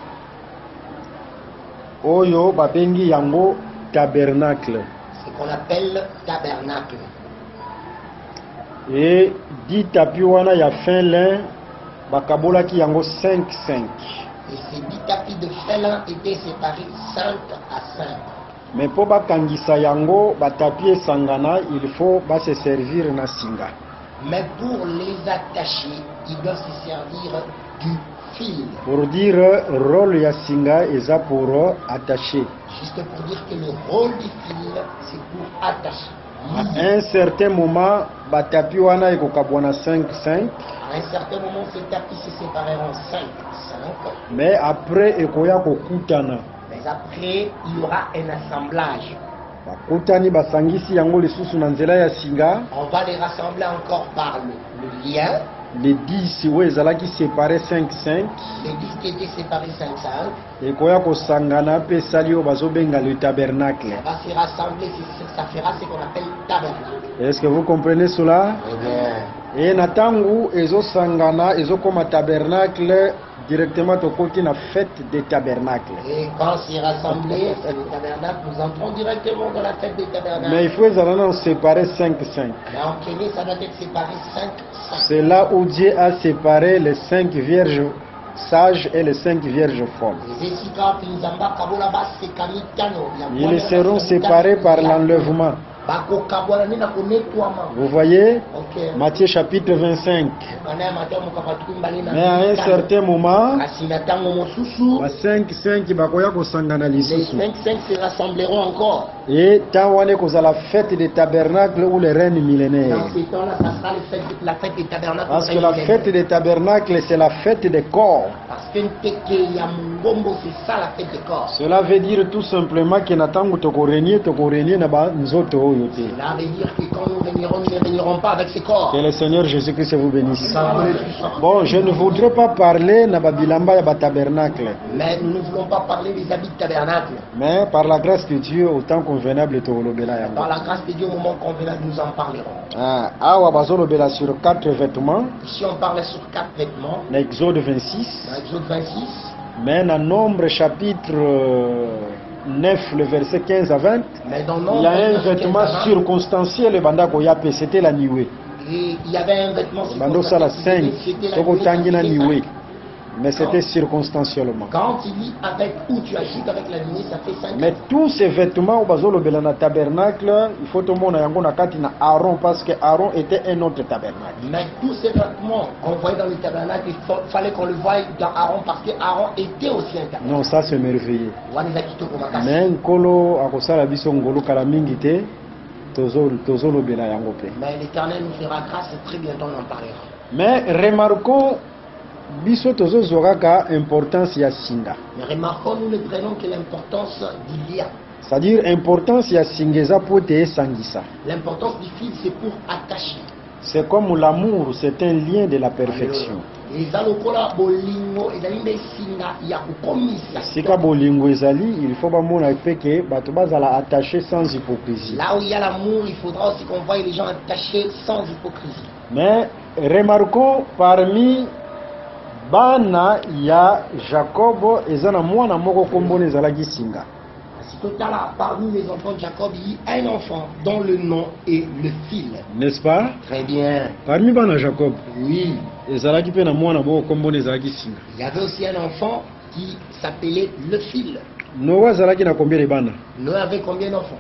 Oyo babengi yango tabernacle. C'est qu'on appelle tabernacle. Et 10 tapis wana ya fin lin. Bakabolaki yango 5-5. Et ces 10 tapis de félin étaient séparés 5 à 5. Mais pour bakangisa yango, batapi sangana, il faut se servir na singa. Mais pour les attacher, ils doivent se servir du fil. Pour dire rôle ya singa eza pour attacher. Juste pour dire que le rôle du fil, c'est pour attacher. À un certain moment, batapi wana ekokabwana 5-5. À un certain moment, ces tapis se sépareront 5. Mais après, ekoya kokutana. Mais après, il y aura un assemblage. Bakutani basangisi yango lisusu na nzela ya singa. On va les rassembler encore par le lien. Les 10 ouais, ezalaki séparé 5-5. Les 10 qui étaient séparés 5-5. Ekoya kosangana pe sali oyo bazobenga le tabernacle. On va se rassembler, ça fera ce qu'on appelle tabernacle. Est-ce que vous comprenez cela? Eh bien. Et natangu ezo sangana ezo koma tabernacle directement tokoki na fête des tabernacles. Et quand c'est rassemblé, c'est le tabernacle, nous entrons directement dans la fête des tabernacles. Mais il faut les séparer 5-5. Mais en premier, ça doit être séparé 5-5. C'est là où Dieu a séparé les 5 vierges sages et les 5 vierges folles. Ils seront séparés par l'enlèvement. Vous voyez, Matthieu chapitre 25. Mais à un certain moment, les 5 se rassembleront encore. Et tant que la fête des tabernacles ou le règne millénaire. Dans ce temps-là, ça sera la fête des tabernacles. Parce que la fête des tabernacles, c'est la fête des corps. Parce que c'est ça la fête des corps. Cela veut dire tout simplement que Cela veut dire que quand nous ne régnerons pas avec ces corps. Que le Seigneur Jésus-Christ vous bénisse. Bon, je ne voudrais pas parler de tabernacle. Mais nous ne voulons pas parler des habits de tabernacle. Mais par la grâce de Dieu, autant convenable, par la grâce de Dieu, au moment convenable, nous en parlerons. Sur 4 vêtements. Ici, on parle sur 4 vêtements. Dans Exode 26. Dans Exode 26. Mais dans Nombre chapitre 9, le verset 15 à 20, il y a un vêtement circonstanciel, c'était la nuée. Et il y avait un vêtement circonstanciel, c'était la nuée. Mais c'était circonstanciellement. Quand il dit avec ou tu ajoutes avec la nuée, ça fait 5. Mais tous ces vêtements au tabernacle, il faut tout le monde Aaron parce que Aaron était un autre tabernacle. Mais tous ces vêtements qu'on voyait dans le tabernacle, il fallait qu'on le voie dans Aaron parce que Aaron était aussi un tabernacle. Non, ça c'est merveilleux. Mais Nkolo akosala biso ngolo kala mingi te tozolobela yango pe. Mais l'Éternel nous fera grâce et très bientôt on en parlera. Mais remarquons biso tozozwaka importance ya singa. Mais remarquons, nous ne prenons que l'importance du lien. C'est-à-dire importance ya singeza pote sangisa. L'importance du fil, c'est pour attacher. C'est comme l'amour, c'est un lien de la perfection. Sika bolingo ezali, il faut pas mona que bato bazala attaché sans hypocrisie. Là où il y a l'amour, il faudra aussi qu'on voie les gens attachés sans hypocrisie. Mais remarquons parmi bana ya Jacob ezana mwana moko kombona ezalaki singa. Parmi les enfants de Jacob, il y a un enfant dont le nom est le fil. N'est-ce pas? Très bien. Parmi bana Jacob. Oui. Il y avait aussi un enfant qui s'appelait le fil. Noah zalaki na combien de bana? Noah avait combien d'enfants?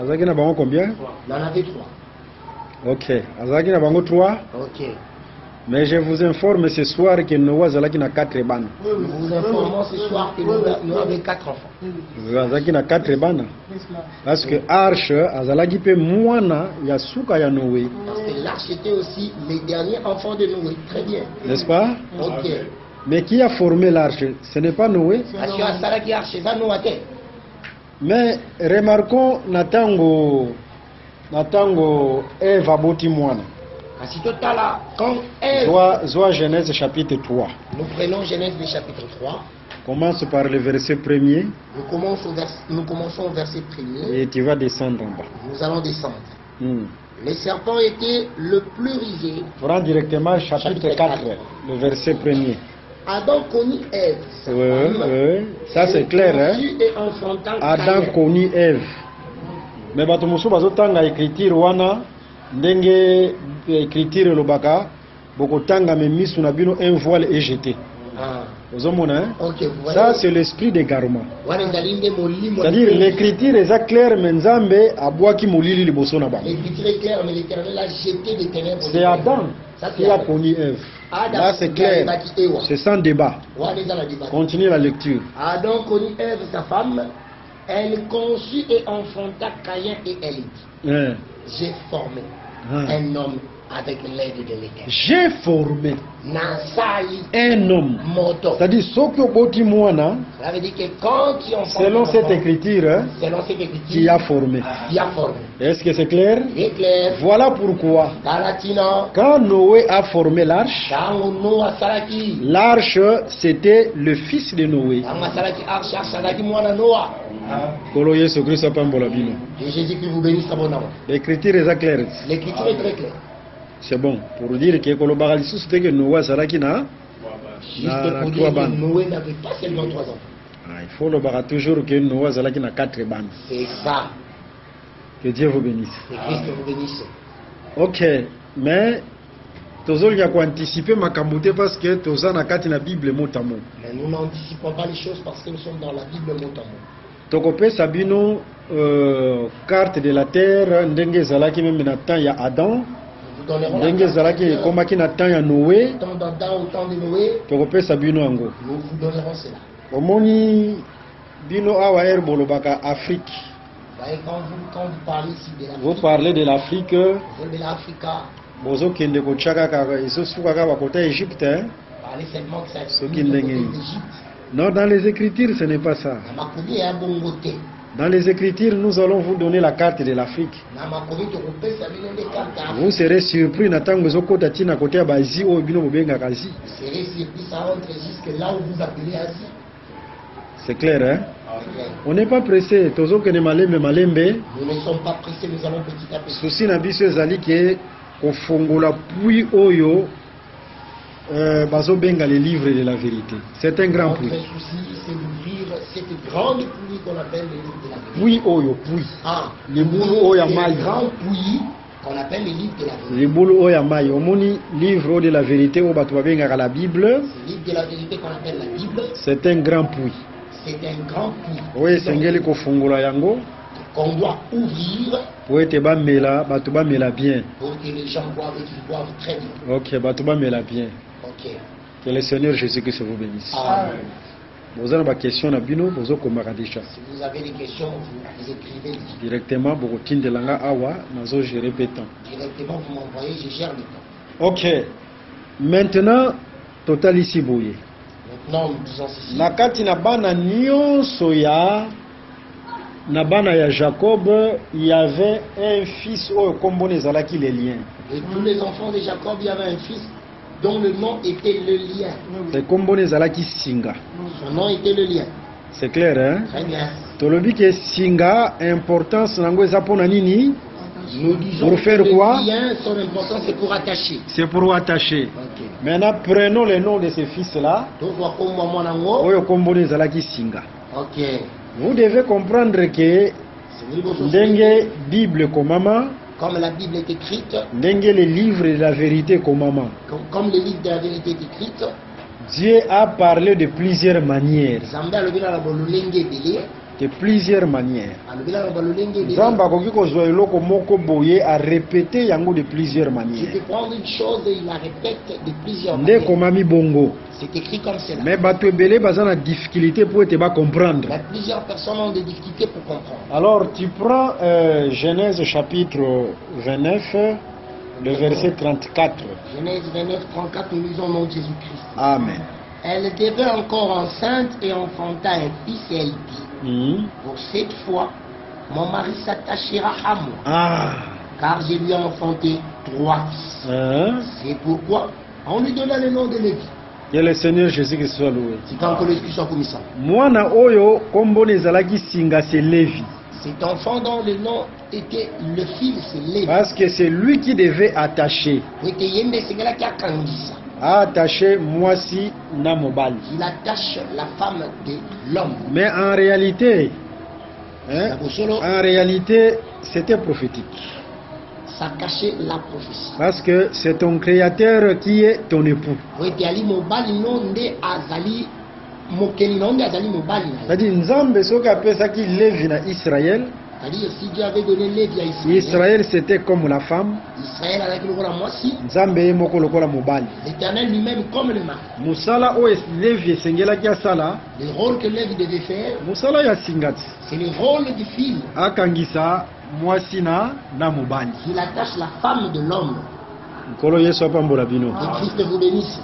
Azalaki na bango combien? Il en avait 3. Ok. Azalaki na bango 3. Ok. Mais je vous informe ce soir que Noah zalaki na 4 bana. Nous vous informons ce soir que Noah avait 4 enfants. Azalaki na 4 bana. Parce que Arche azalaki pe mwana ya suka ya Noé. Parce que l'arche était aussi les derniers enfants de Noé. Très bien. N'est-ce pas? Ok. Mais qui a formé l'arche? Ce n'est pas Noé. Mais remarquons Natango Ève aboti mwana. Zoa Genèse chapitre 3. Nous prenons Genèse chapitre 3. Commence par le verset 1er. Nous commençons au verset 1er. Et tu vas descendre en bas. Nous allons descendre. Les serpents étaient le plus rusé. Prends directement chapitre 4, le verset 1er. Adam connut Ève. Oui, ça c'est clair. Hein? Adam connut Ève. Mais bato musu bazotanga écriture wana ndenge écriture lobaka bokotanga me misu na bino un voile est jeté. Okay, ça c'est l'esprit d'égarement. C'est-à-dire l'écriture est claire mais Nzambe abwaki molili liboso na bango. L'écriture est claire mais l'Éternel a jeté des ténèbres. C'est Adam qui a connu Ève. Là c'est clair. C'est sans débat. Continue la lecture. Adam connut Ève sa femme. Elle conçut et enfanta Caïn et elle dit j'ai formé un homme avec l'aide de l'Éternel. J'ai formé un homme. C'est-à-dire ce que Boti Mouana, selon cette écriture, qui a formé. Est-ce que c'est clair? Voilà pourquoi quand Noé a formé l'arche, l'arche c'était le fils de Noé. Jésus qui vous bénisse abondamment. L'écriture est claire. L'écriture est très claire. C'est bon. Pour dire que le baralisme c'était que Noé Saraki na Juste pour dire que Noé n'avait pas seulement 3 enfants. Il faut le barrer toujours que Noé a 4 bandes. C'est ça. Que Dieu vous bénisse. Que Christ vous bénisse. Ok, mais il y a quoi anticiper ma camboute parce que tous en a 4 la Bible mot à mot. Mais nous n'anticipons pas les choses parce que nous sommes dans la Bible mot à mot. Tokopé Sabino carte de la terre ndenge zalaki même na temps ya Adam. Ndenge zalaki comme qui na temps ya Noé. Temps d'Adam au temps de Noé. Tokopé Sabino ango. Nous vous donnerons cela. Omoni bino awa erbo baka Afrique. Quand vous parlez ici de l'Afrique, vous parlez de l'Afrique. De l'Afrique. Bozo kende ko chaka ka iso suka ka ba côté Égypte hein. Parlez seulement que ça. Non, dans les Écritures ce n'est pas ça. Dans les Écritures, nous allons vous donner la carte de l'Afrique. Vous serez surpris n'attend que Zoko Tati na côté Asie ou Bino Benga Kazi. Vous serez surpris, ça rentre jusque là où vous appelez Asie. C'est clair, hein? On n'est pas pressé. Tozo que ne malembe malembe. Nous ne sommes pas pressés, nous allons petit à petit. Souci na biso ezali ke kofongola puis oyo bazo benga les livres de la vérité. C'est un grand puits. Notre souci, c'est d'ouvrir cette grande puits qu'on appelle les livres de la vérité. Puits oyo, puits. Ah, les boulot oya mai. Grand puits qu'on appelle les livres de la vérité. Les boulot oya mai. Omoni livre de la vérité au bato benga la Bible. Les livres de la vérité qu'on appelle la Bible. C'est un grand puits. C'est un grand puits. Oui, c'est ngeli ko fongola yango. Qu'on doit ouvrir pour être bamela, bato bamela bien. Pour que les gens boivent et qu'ils boivent très bien. Ok, bato bamela bien. Ok. Que le Seigneur Jésus-Christ vous bénisse. Amen. Vous avez des questions à Bino, vous avez Si vous avez des questions, vous écrivez. Directement, vous de langa awa, nazo je répète. Directement, vous m'envoyez, je gère le temps. Ok. Maintenant, total ici bouillé. Maintenant, nous disons ceci. Nakati na bana nyonso ya na bana ya Jacob, il y avait un fils au combo nezalaki les liens. Et tous les enfants de Jacob, il y avait un fils dont le nom était le lien. C'est combo nezalaki Singa. Son nom était le lien. C'est clair, hein? Très bien. Tolobi que Singa, importance nango ezapona nini? Nous disons pour faire que quoi? Le lien, son importance, c'est pour attacher. C'est pour attacher. Okay. Maintenant, prenons le nom de ces fils-là. Oyo kombo nezalaki Singa. Ok. Vous devez comprendre que ndenge Bible komama, comme la Bible est écrite, ndenge les livres de la vérité komama, comme les livres de la vérité est écrite, Dieu a parlé de plusieurs manières. De plusieurs manières. Zamba koki kozwa eloko moko boye a répété yango de plusieurs manières. Il peut prendre une chose et il la répète de plusieurs manières. Nde komami bongo. C'est écrit comme cela. Mais bato ebele baza na difficulté pour te ba comprendre. Mais plusieurs personnes ont des difficultés pour comprendre. Alors tu prends Genèse chapitre 29, le verset 34. Genèse 29, 34, nous lisons au nom de Jésus-Christ. Amen. Elle devint encore enceinte et enfanta un fils et elle dit, pour cette fois, mon mari s'attachera à moi. Ah. Car je lui ai enfanté 3 fils. C'est pourquoi on lui donna le nom de Lévi. Que le Seigneur Jésus-Christ soit loué. C'est quand que l'Esprit soit commis ça. Mwana oyo kombo nezalaki Singa c'est Lévi. Cet enfant dont le nom était le fils, c'est Lévi. Parce que c'est lui qui devait attacher. Attacher moisi na mobali. Il attache la femme de l'homme. Mais en réalité, c'était prophétique. Ça cachait la prophétie. Parce que c'est ton créateur qui est ton époux. C'est-à-dire, Nzambe soki apesaki Lévi na Israël. Si Dieu avait donné Lévi à Israël, Israël c'était comme la femme. Israël avec le roi moisi. Nzambe moko lokola mobali. L'Éternel lui-même comme le mari. Musala o Lévi esengelaki asala. Le rôle que Lévi devait faire. Musala ya singati. C'est le rôle du fils. Akangisa mwasi na mobali. Il attache la femme de l'homme. Nkolo Yesu apambola bino. Que Christ vous bénisse.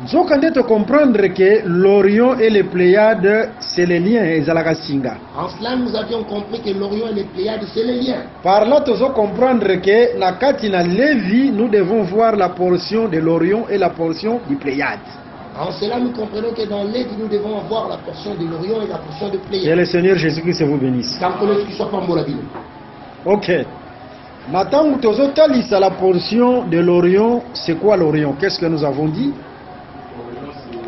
Nous devons comprendre que l'Orion et les Pléiades, c'est les liens et Zalaka Singa. En cela, nous avions compris que l'Orion et les Pléiades, c'est les liens. Par là, nous devons comprendre que na Katina Lévi, nous devons voir la portion de l'Orion et la portion du Pléiade. En cela, nous comprenons que dans Lévi, nous devons voir la portion de l'Orion et la portion de Pléiade. Que le Seigneur Jésus-Christ vous bénisse. Ok. Maintenant, nous devons talisa la portion de l'Orion. C'est quoi l'Orion? Qu'est-ce que nous avons dit?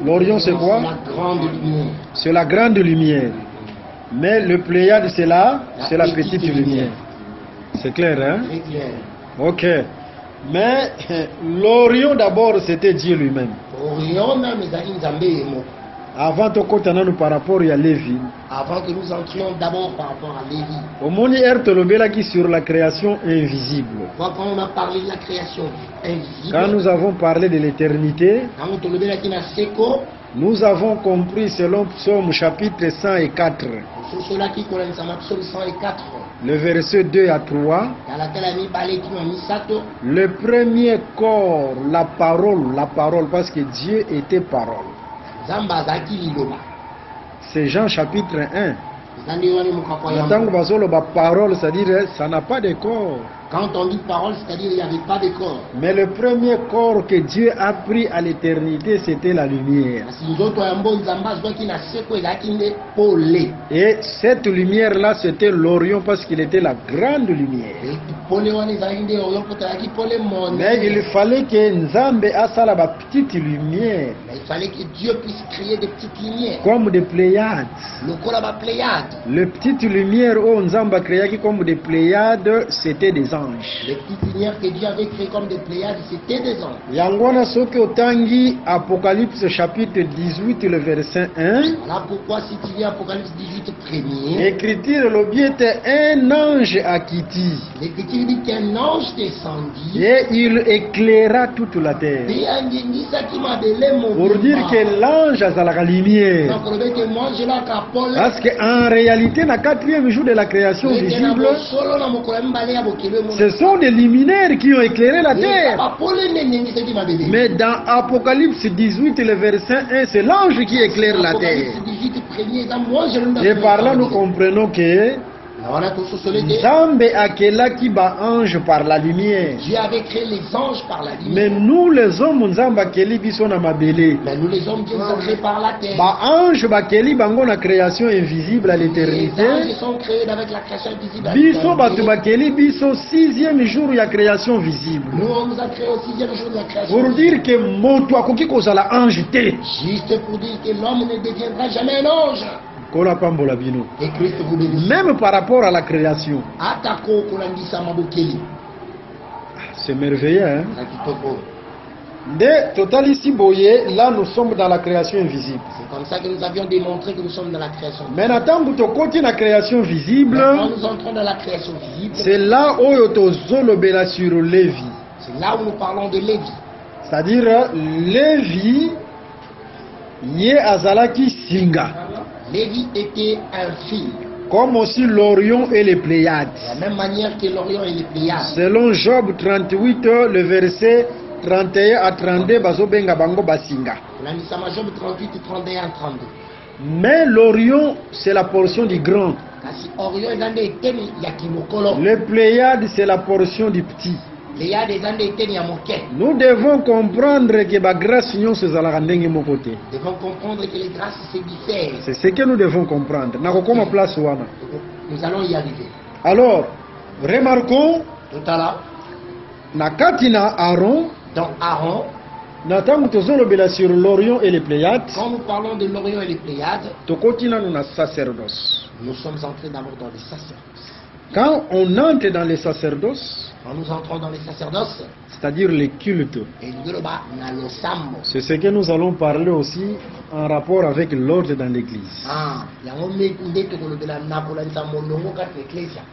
L'Orion c'est quoi? C'est la grande lumière. C'est la grande lumière. Mais le Pléiade c'est la petite lumière. C'est clair, hein? Très clair. Ok. Mais l'Orion d'abord c'était Dieu lui-même. Orion même ezali Nzambe yemo. Avant nous par rapport à Lévi. Avant que nous entrions d'abord par rapport à Lévi. Au moni qui sur la création invisible. Quand on a parlé de la création invisible. Quand nous avons parlé de l'éternité, nous avons compris selon Psaume chapitre 104. Le verset 2 à 3. Le premier corps, la parole, parce que Dieu était parole. C'est Jean chapitre 1. Parole, c'est-à-dire ça n'a pas de corps. Quand on dit parole, c'est-à-dire il n'y avait pas de corps. Mais le premier corps que Dieu a pris à l'éternité, c'était la lumière. Et cette lumière-là, c'était l'Orion parce qu'il était la grande lumière. Mais il fallait que Nzambe a ça la petite lumière. Il fallait que Dieu puisse créer des petites lumières. Comme des Pléiades. Les petites lumières où Nzambe a créé comme des Pléiades, c'était des anges. Les petites lumières que Dieu avait créées comme des Pléiades, c'était des anges. Yangwana soki otangi Apocalypse chapitre 18 le verset 1. Voilà pourquoi si tu lis Apocalypse 18 premier. Écriture le bien était un ange acquitté. L'écriture dit qu'un ange descendit. Et il éclaira toute la terre. Pour dire que l'ange a la lumière. Parce qu'en réalité, dans le 4e jour de la création visible, ce sont des luminaires qui ont éclairé la terre. Mais dans Apocalypse 18, le verset 1, c'est l'ange qui éclaire la terre. Et par là, nous comprenons que Nzambe akela ki ba ange par la lumière. Dieu avait créé les anges par la lumière. Mais nous les hommes Nzambe akeli biso na mabele. Mais nous les hommes Dieu nous a créés par la terre. Ba ange ba keli bango na création invisible à l'éternité. Les anges sont créés avec la création invisible. Biso batu ba keli biso 6e jour ya création visible. Nous on nous a créé au 6e jour de la création. Pour dire que moto akoki kozala ange te. Juste pour dire que l'homme ne deviendra jamais un ange. Même par rapport à la création. C'est merveilleux, hein? De total ici boye, là nous sommes dans la création invisible. C'est comme ça que nous avions démontré que nous sommes dans la création visible. Maintenant, la création visible. Maintenant, nous entrons dans la création visible. C'est là où Yotozolobela sur Lévi. C'est là où nous parlons de Lévi. C'est-à-dire Lévi Yé Azalaki Singa. Lévi était un fils. Comme aussi l'Orion et les Pléiades. De la même manière que l'Orion et les Pléiades. Selon Job 38, le verset 31 à 32, Bazobenga Bango Basinga. Job 38, 31 à 32. Mais l'Orion, c'est la portion du grand. Les Pléiades, c'est la portion du petit. Nous devons comprendre que la grâce nous côté. Devons comprendre que les grâces se diffèrent. C'est ce que nous devons comprendre. Nous allons y arriver. Alors, remarquons. Tout à l'heure. Nakatina Aaron. Donc Aaron. Sur l'Orion et les Pléiades. Quand nous parlons de l'Orion et les Pléiades. Sacerdoce. Nous sommes entrés d'abord dans les sacerdoces. Quand on entre dans les sacerdoces. Quand nous entrons dans les sacerdoces, c'est-à-dire les cultes, c'est ce que nous allons parler aussi en rapport avec l'ordre dans l'église.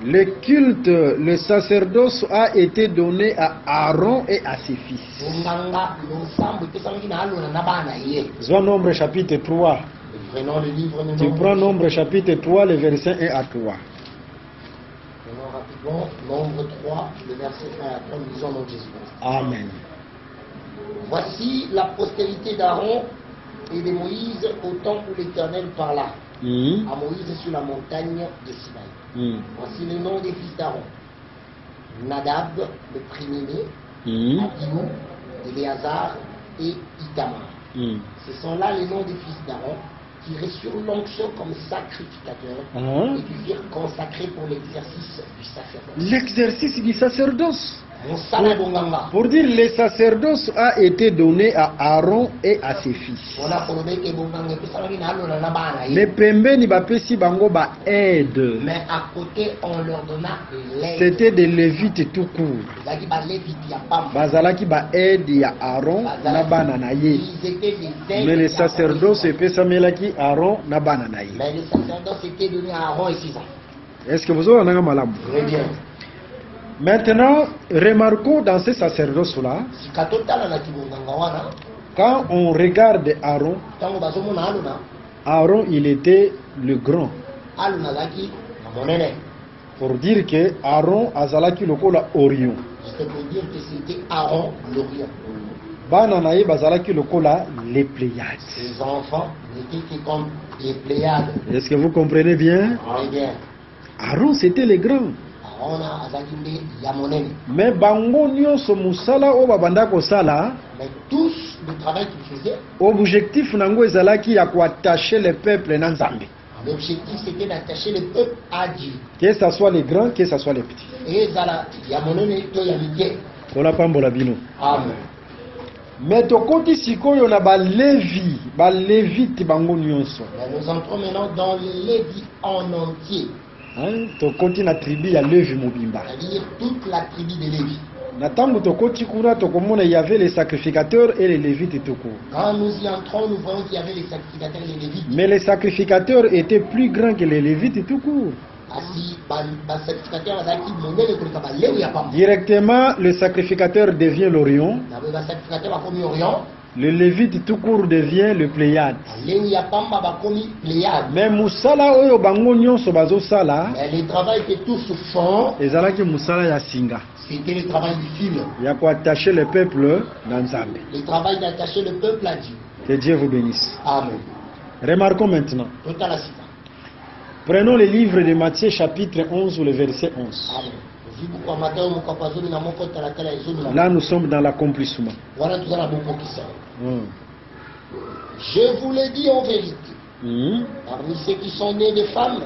Le culte, le sacerdoce a été donné à Aaron et à ses fils. Soit Nombre chapitre 3. Tu prends Nombre chapitre 3, le verset 1 à 3. Nombre 3, le verset 1 à 3, nous disons nom de Jésus. Amen. Voici la postérité d'Aaron et de Moïse au temps où l'Éternel parla à Moïse sur la montagne de Sinaï. Voici les noms des fils d'Aaron. Nadab, le premier-né, Abihu, Éléazar et Itamar. Ce sont là les noms des fils d'Aaron qui reçurent l'onction comme sacrificateurs et qui furent consacrés pour l'exercice du sacerdoce. L'exercice du sacerdoce. Pour dire le sacerdoce a été donné à Aaron et à ses fils. Mais pembeni bapesi bango ba aide. Mais à côté, on leur donna l'aide. C'était des lévites tout court. Bazalaki ba aide ya Aaron na bana na ye. Ils étaient des aides. Mais le sacerdoce epesamelaki Aaron na bana na ye. Mais le sacerdoce était donné à Aaron et ses enfants. Est-ce que vous avez un malam? Très bien. Maintenant, remarquons dans ce sacerdoce-là, quand on regarde Aaron, Aaron il était le grand. Pour dire que Aaron azalaki lokola Orion. C'est pour dire que c'était Aaron l'Orient. Bananaye bazalaki lokola les Pléiades. Ses enfants n'étaient que comme les Pléiades. Est-ce que vous comprenez bien? Très bien. Aaron c'était le grand. Mais bango nyonso musala o babanda kosala. Mais tous le travail qu'ils faisaient. Objectif nango ezalaki ya koattacher le peuple na Nzambe. L'objectif c'était d'attacher le peuple à Dieu. Que ce soit les grands, que ce soit les petits. Et zala yamonene to yamike. Kola pambola bino. Amen. Mais tokoti sikoyo na ba levite bango nyonso. Nous entrons maintenant dans les Lévites en entier. Tokoti na tribu ya Levi mobimba. C'est-à-dire toute la tribu de Lévi. Na tango tokoti kuna tokomona il y avait les sacrificateurs et les lévites tout court. Quand nous y entrons, nous voyons qu'il y avait les sacrificateurs et les lévites. Mais les sacrificateurs étaient plus grands que les lévites tout court. Directement, le sacrificateur devient l'Orion. Le lévite tout court devient le Pléiade. Mais musala oyo bango nyonso bazosala. Le travail que tous font, ezalaki musala ya singa. C'était le travail du fil. Il y a quoi attacher le peuple dans Nzambe. Le travail d'attacher le peuple à Dieu. Que Dieu vous bénisse. Amen. Remarquons maintenant. Prenons le livre de Matthieu chapitre 11 ou le verset 11. Amen. Là nous sommes dans l'accomplissement. Je vous le dis en vérité. Parmi ceux qui sont nés de femmes,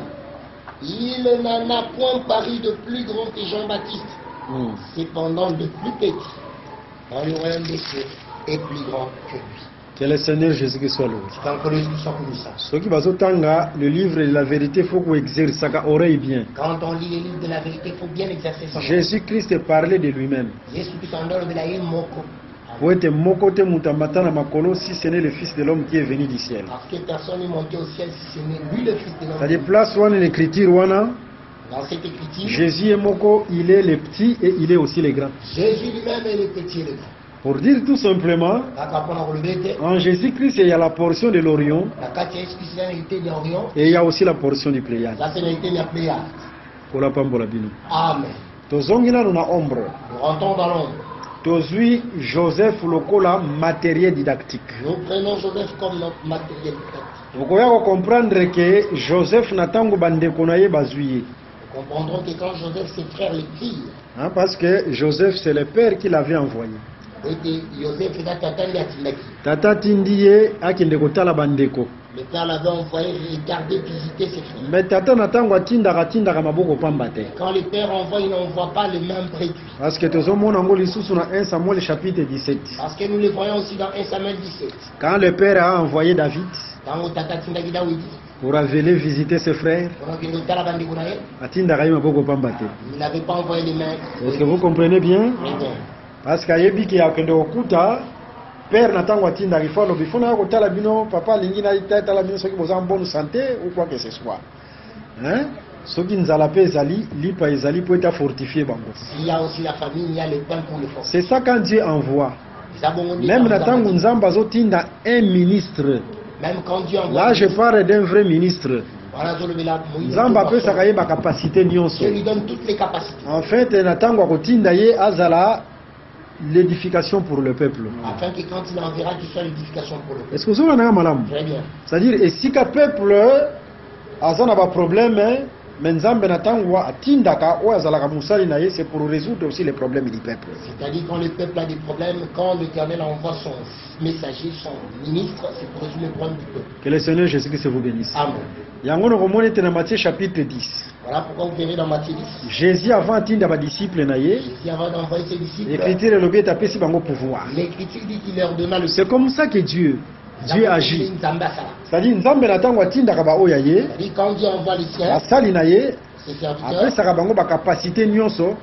il n'en a point paru de plus grand que Jean-Baptiste. Cependant, le plus petit dans le royaume des cieux est plus grand que lui. Que le Seigneur Jésus-Christ soit loué. Ceux qui bazotanga le livre de la vérité, il faut qu'on exerce ça oreille bien. Quand on lit le livre de la vérité, il faut bien exercer ça. Jésus-Christ parlait de lui-même. Pour être mokote mutambatana makolo si ce n'est le Fils de l'homme qui est venu du ciel. Parce que personne n'est monté au ciel si ce n'est lui le Fils de l'homme. C'est-à-dire place one l'écriture wana. Dans cette écriture, Jésus est moko, il est le petit et il est aussi le grand. Jésus lui-même est le petit et le grand. Pour dire tout simplement, en Jésus-Christ, il y a la portion de l'Orion et il y a aussi la portion du Pléiade. Amen. Nous rentrons dans l'ombre. Tozui Joseph lokola matériel didactique. Nous prenons Joseph comme notre matériel didactique. Vous pouvez comprendre que Joseph natango bandeko na ye bazui. Nous comprendrons que quand Joseph ses frères l'écrivent. Parce que Joseph c'est le père qui l'avait envoyé. Tata tindiye akinde kotala bandeko. Le père l'avait envoyé regarder, visiter ses frères. Mais tata natango atindaka maboko pambate. Quand le père envoie, il n'envoie pas le même préduit. Parce que tozomona ngo lisusu na 1 Samuel chapitre 17. Parce que nous le voyons aussi dans 1 Samuel 17. Quand le père a envoyé David pour aller visiter ses frères, il n'avait pas envoyé les mains. Est-ce que vous comprenez bien? Parce qu'il y a des gens qui ont père natango atinda rifalo bifona ko tala bino papa lingi na tala bino soki boza en bonne santé ou quoi que ce soit. Soki nzala pe ezali lipa ezali pour être fortifié bango. Il y a aussi la famille, il y a le pain pour le fortifier. C'est ça quand Dieu envoie. Même natango nzamba zotinda un ministre. Même quand Dieu envoie. Là je parle d'un vrai ministre. Nzamba pe sakaye ba capacité nyonso. Dieu lui donne toutes les capacités. En fait natango akotinda ye azala l'édification pour le peuple. Afin que quand il enverra, qu'il soit l'édification pour le peuple. Est-ce que vous avez un malam? Très bien. C'est-à-dire, et si le peuple a un problème, c'est pour résoudre aussi les problèmes du peuple. C'est-à-dire quand le peuple a des problèmes, quand l'Éternel envoie son messager, son ministre, c'est pour résoudre les problèmes du peuple. Que le Seigneur Jésus-Christ vous bénisse. Amen. Il y a un Matthieu chapitre 10. Voilà pourquoi vous verrez dans Matthieu 10. Jésus avant tinda ba disciple na ye. Jésus avant d'envoyer ses disciples. L'écriture le bien tapé si bango pouvoir. L'écriture dit qu'il leur donna le. C'est comme ça que Dieu agit. C'est-à-dire nzambe na tango tinda ka ba oya ye. C'est-à-dire quand Dieu envoie les siens. Asali na ye. Ses serviteurs. Après ça ka bango ba capacité nyonso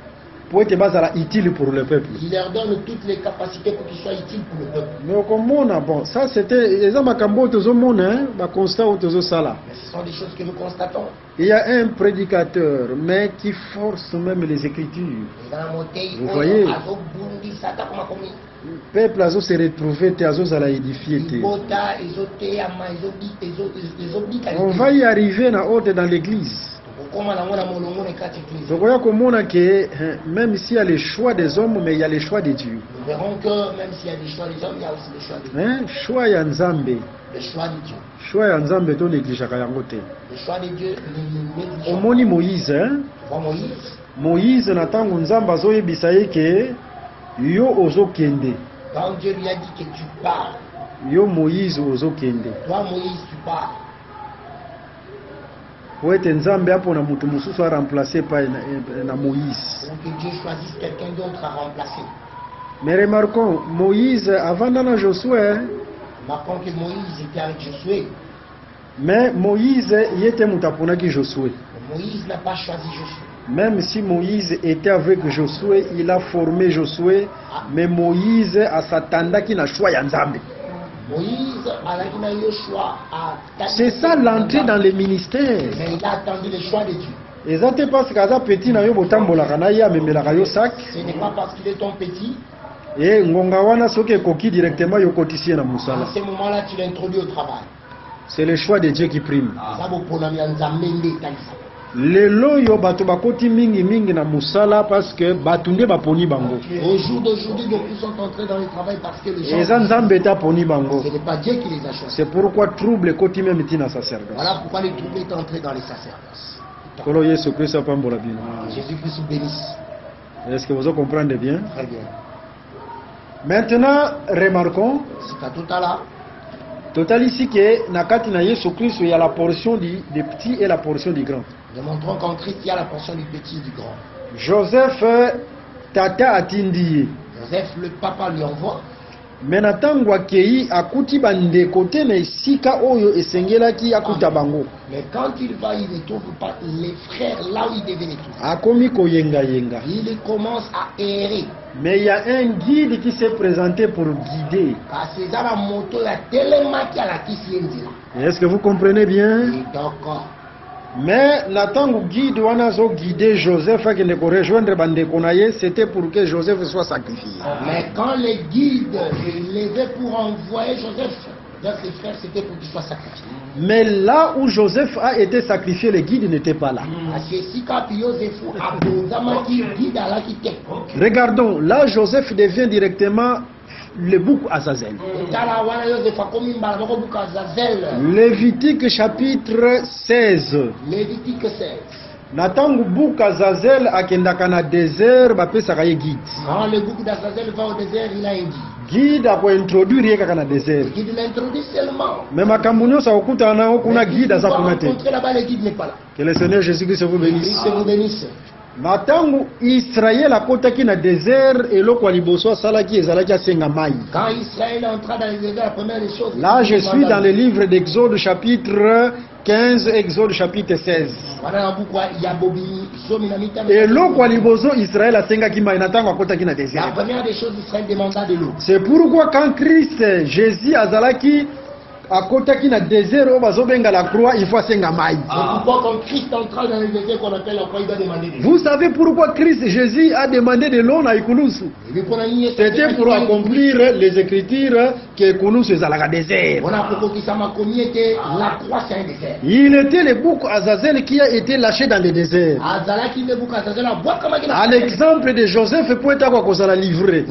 pour être basala utile pour le peuple. Il leur donne toutes les capacités pour qu'ils soient utiles pour le peuple. Mais comme bon, ça c'était les makambo tozo mona, ba constat tozo sala. Mais ce sont des choses que nous constatons. Il y a un prédicateur, mais qui force même les Écritures. Vous voyez, le peuple a se retrouvé, a édifié. On va y arriver dans l'église. Donc même s'il y a les choix des hommes, mais il y a les choix de Dieu. Nous verrons que même s'il y a des choix des hommes, il y a aussi les choix de Dieu. Choix ya Nzambe. Le choix de Dieu. Choix ya Nzambe to négligeaka yango te. Le choix de Dieu, nous négligeons. Omoni Moïse, Moïse na tango Nzambe azoyebisa ye ke yo ozokende. Quand Dieu lui a dit que tu pars. Yo Moïse ozokende. Toi Moïse tu pars. Pour être Nzambe apo na mutu mususu a remplacé par na Moïse. Pour que Dieu choisisse quelqu'un d'autre à remplacer. Mais remarquons, Moïse avant dans Josué. Marquons que Moïse était avec Josué. Mais Moïse il était mutapona qui Josué. Moïse n'a pas choisi Josué. Même si Moïse était avec Josué, il a formé Josué, mais Moïse a s'attendait qu'il n'a choix ya Nzambe. C'est ça l'entrée dans les ministères. Mais il a attendu le choix de Dieu. Et ça c'est parce que petit na yo botambola kana ya memelaka yo sac. Ce n'est pas parce qu'il est ton petit. Et ngonga wana soki ekoki directement yo kotisie na musala. À ce moment-là tu l'introduis au travail. C'est le choix de Dieu qui prime. Lelo yo bato bakoti mingi na musala parce que batunde baponi bango. Au jour d'aujourd'hui, beaucoup sont entrés dans le travail parce que les gens. Ce n'est pas Dieu qui les a choisis. C'est pourquoi trouble koti même tina sacerdoce. Voilà pourquoi les troubles sont entrés dans les sacerdoces. Jésus-Christ bénisse. Est-ce que vous comprenez bien? Très bien. Maintenant, remarquons. C'est à tout à l'heure. Total ici que nakati na Yesu Christ il y a la portion du petit et la portion du grand. Démontrons qu'en Christ il y a la portion du petit et du grand. Joseph tata atindi. Joseph le papa lui envoie. Mais natango akei akuti bande côté na sika oyo esengelaki akuta bango. Mais quand il va il ne trouve pas les frères là où il devait les trouver. Akomi koyenga yenga. Il commence à errer. Mais il y a un guide qui s'est présenté pour guider. Est-ce que vous comprenez bien? Mais Nathan guide wanazo guider Joseph à ne rejoindre bande konaye, c'était pour que Joseph soit sacrifié. Mais quand les guides levaient pour envoyer Joseph vers ses frères, c'était pour qu'il soit sacrifié. Mais là où Joseph a été sacrifié, les guides n'étaient pas là. Regardons, là Joseph devient directement le bouc Azazel. Lévitique chapitre 16. Lévitique 16. Natangu bouc Azazel akendaka na désert bapesaka ye guide. Quand le bouc d'Azazel va au désert, il a un guide. Guide a introduire ye kaka na désert. Le guide l'introduit seulement. Mais makambo nyonso okuta na kuna guide aza kuna te. Là-bas, le guide n'est pas là. Que le Seigneur Jésus-Christ vous bénisse. Christ vous bénisse. Natangu Israël akotaki na désert eloko liboso salaki ezalaki asenga mai. Quand Israël entra dans le désert, la première des choses. Là je suis dans le livre d'Exode chapitre 15, Exode chapitre 16. Et l'eau kwa liboso Israël asengaki mai natango akotaki na désert. La première des choses Israël demanda de l'eau. C'est pourquoi quand Christ Jésus azalaki akotaki na désert o bazobenga la croix il faut asenga mai. Pourquoi quand Christ entra dans le désert qu'on appelle la croix il doit demander de l'eau. Vous savez pourquoi Christ Jésus a demandé de l'eau na Ikulusu? C'était pour accomplir les écritures que Ikulusu est à la désert. La croix c'est un désert. Il était le bouc Azazel qui a été lâché dans le désert. À l'exemple de Joseph peut être quoi qu'on l'a livré.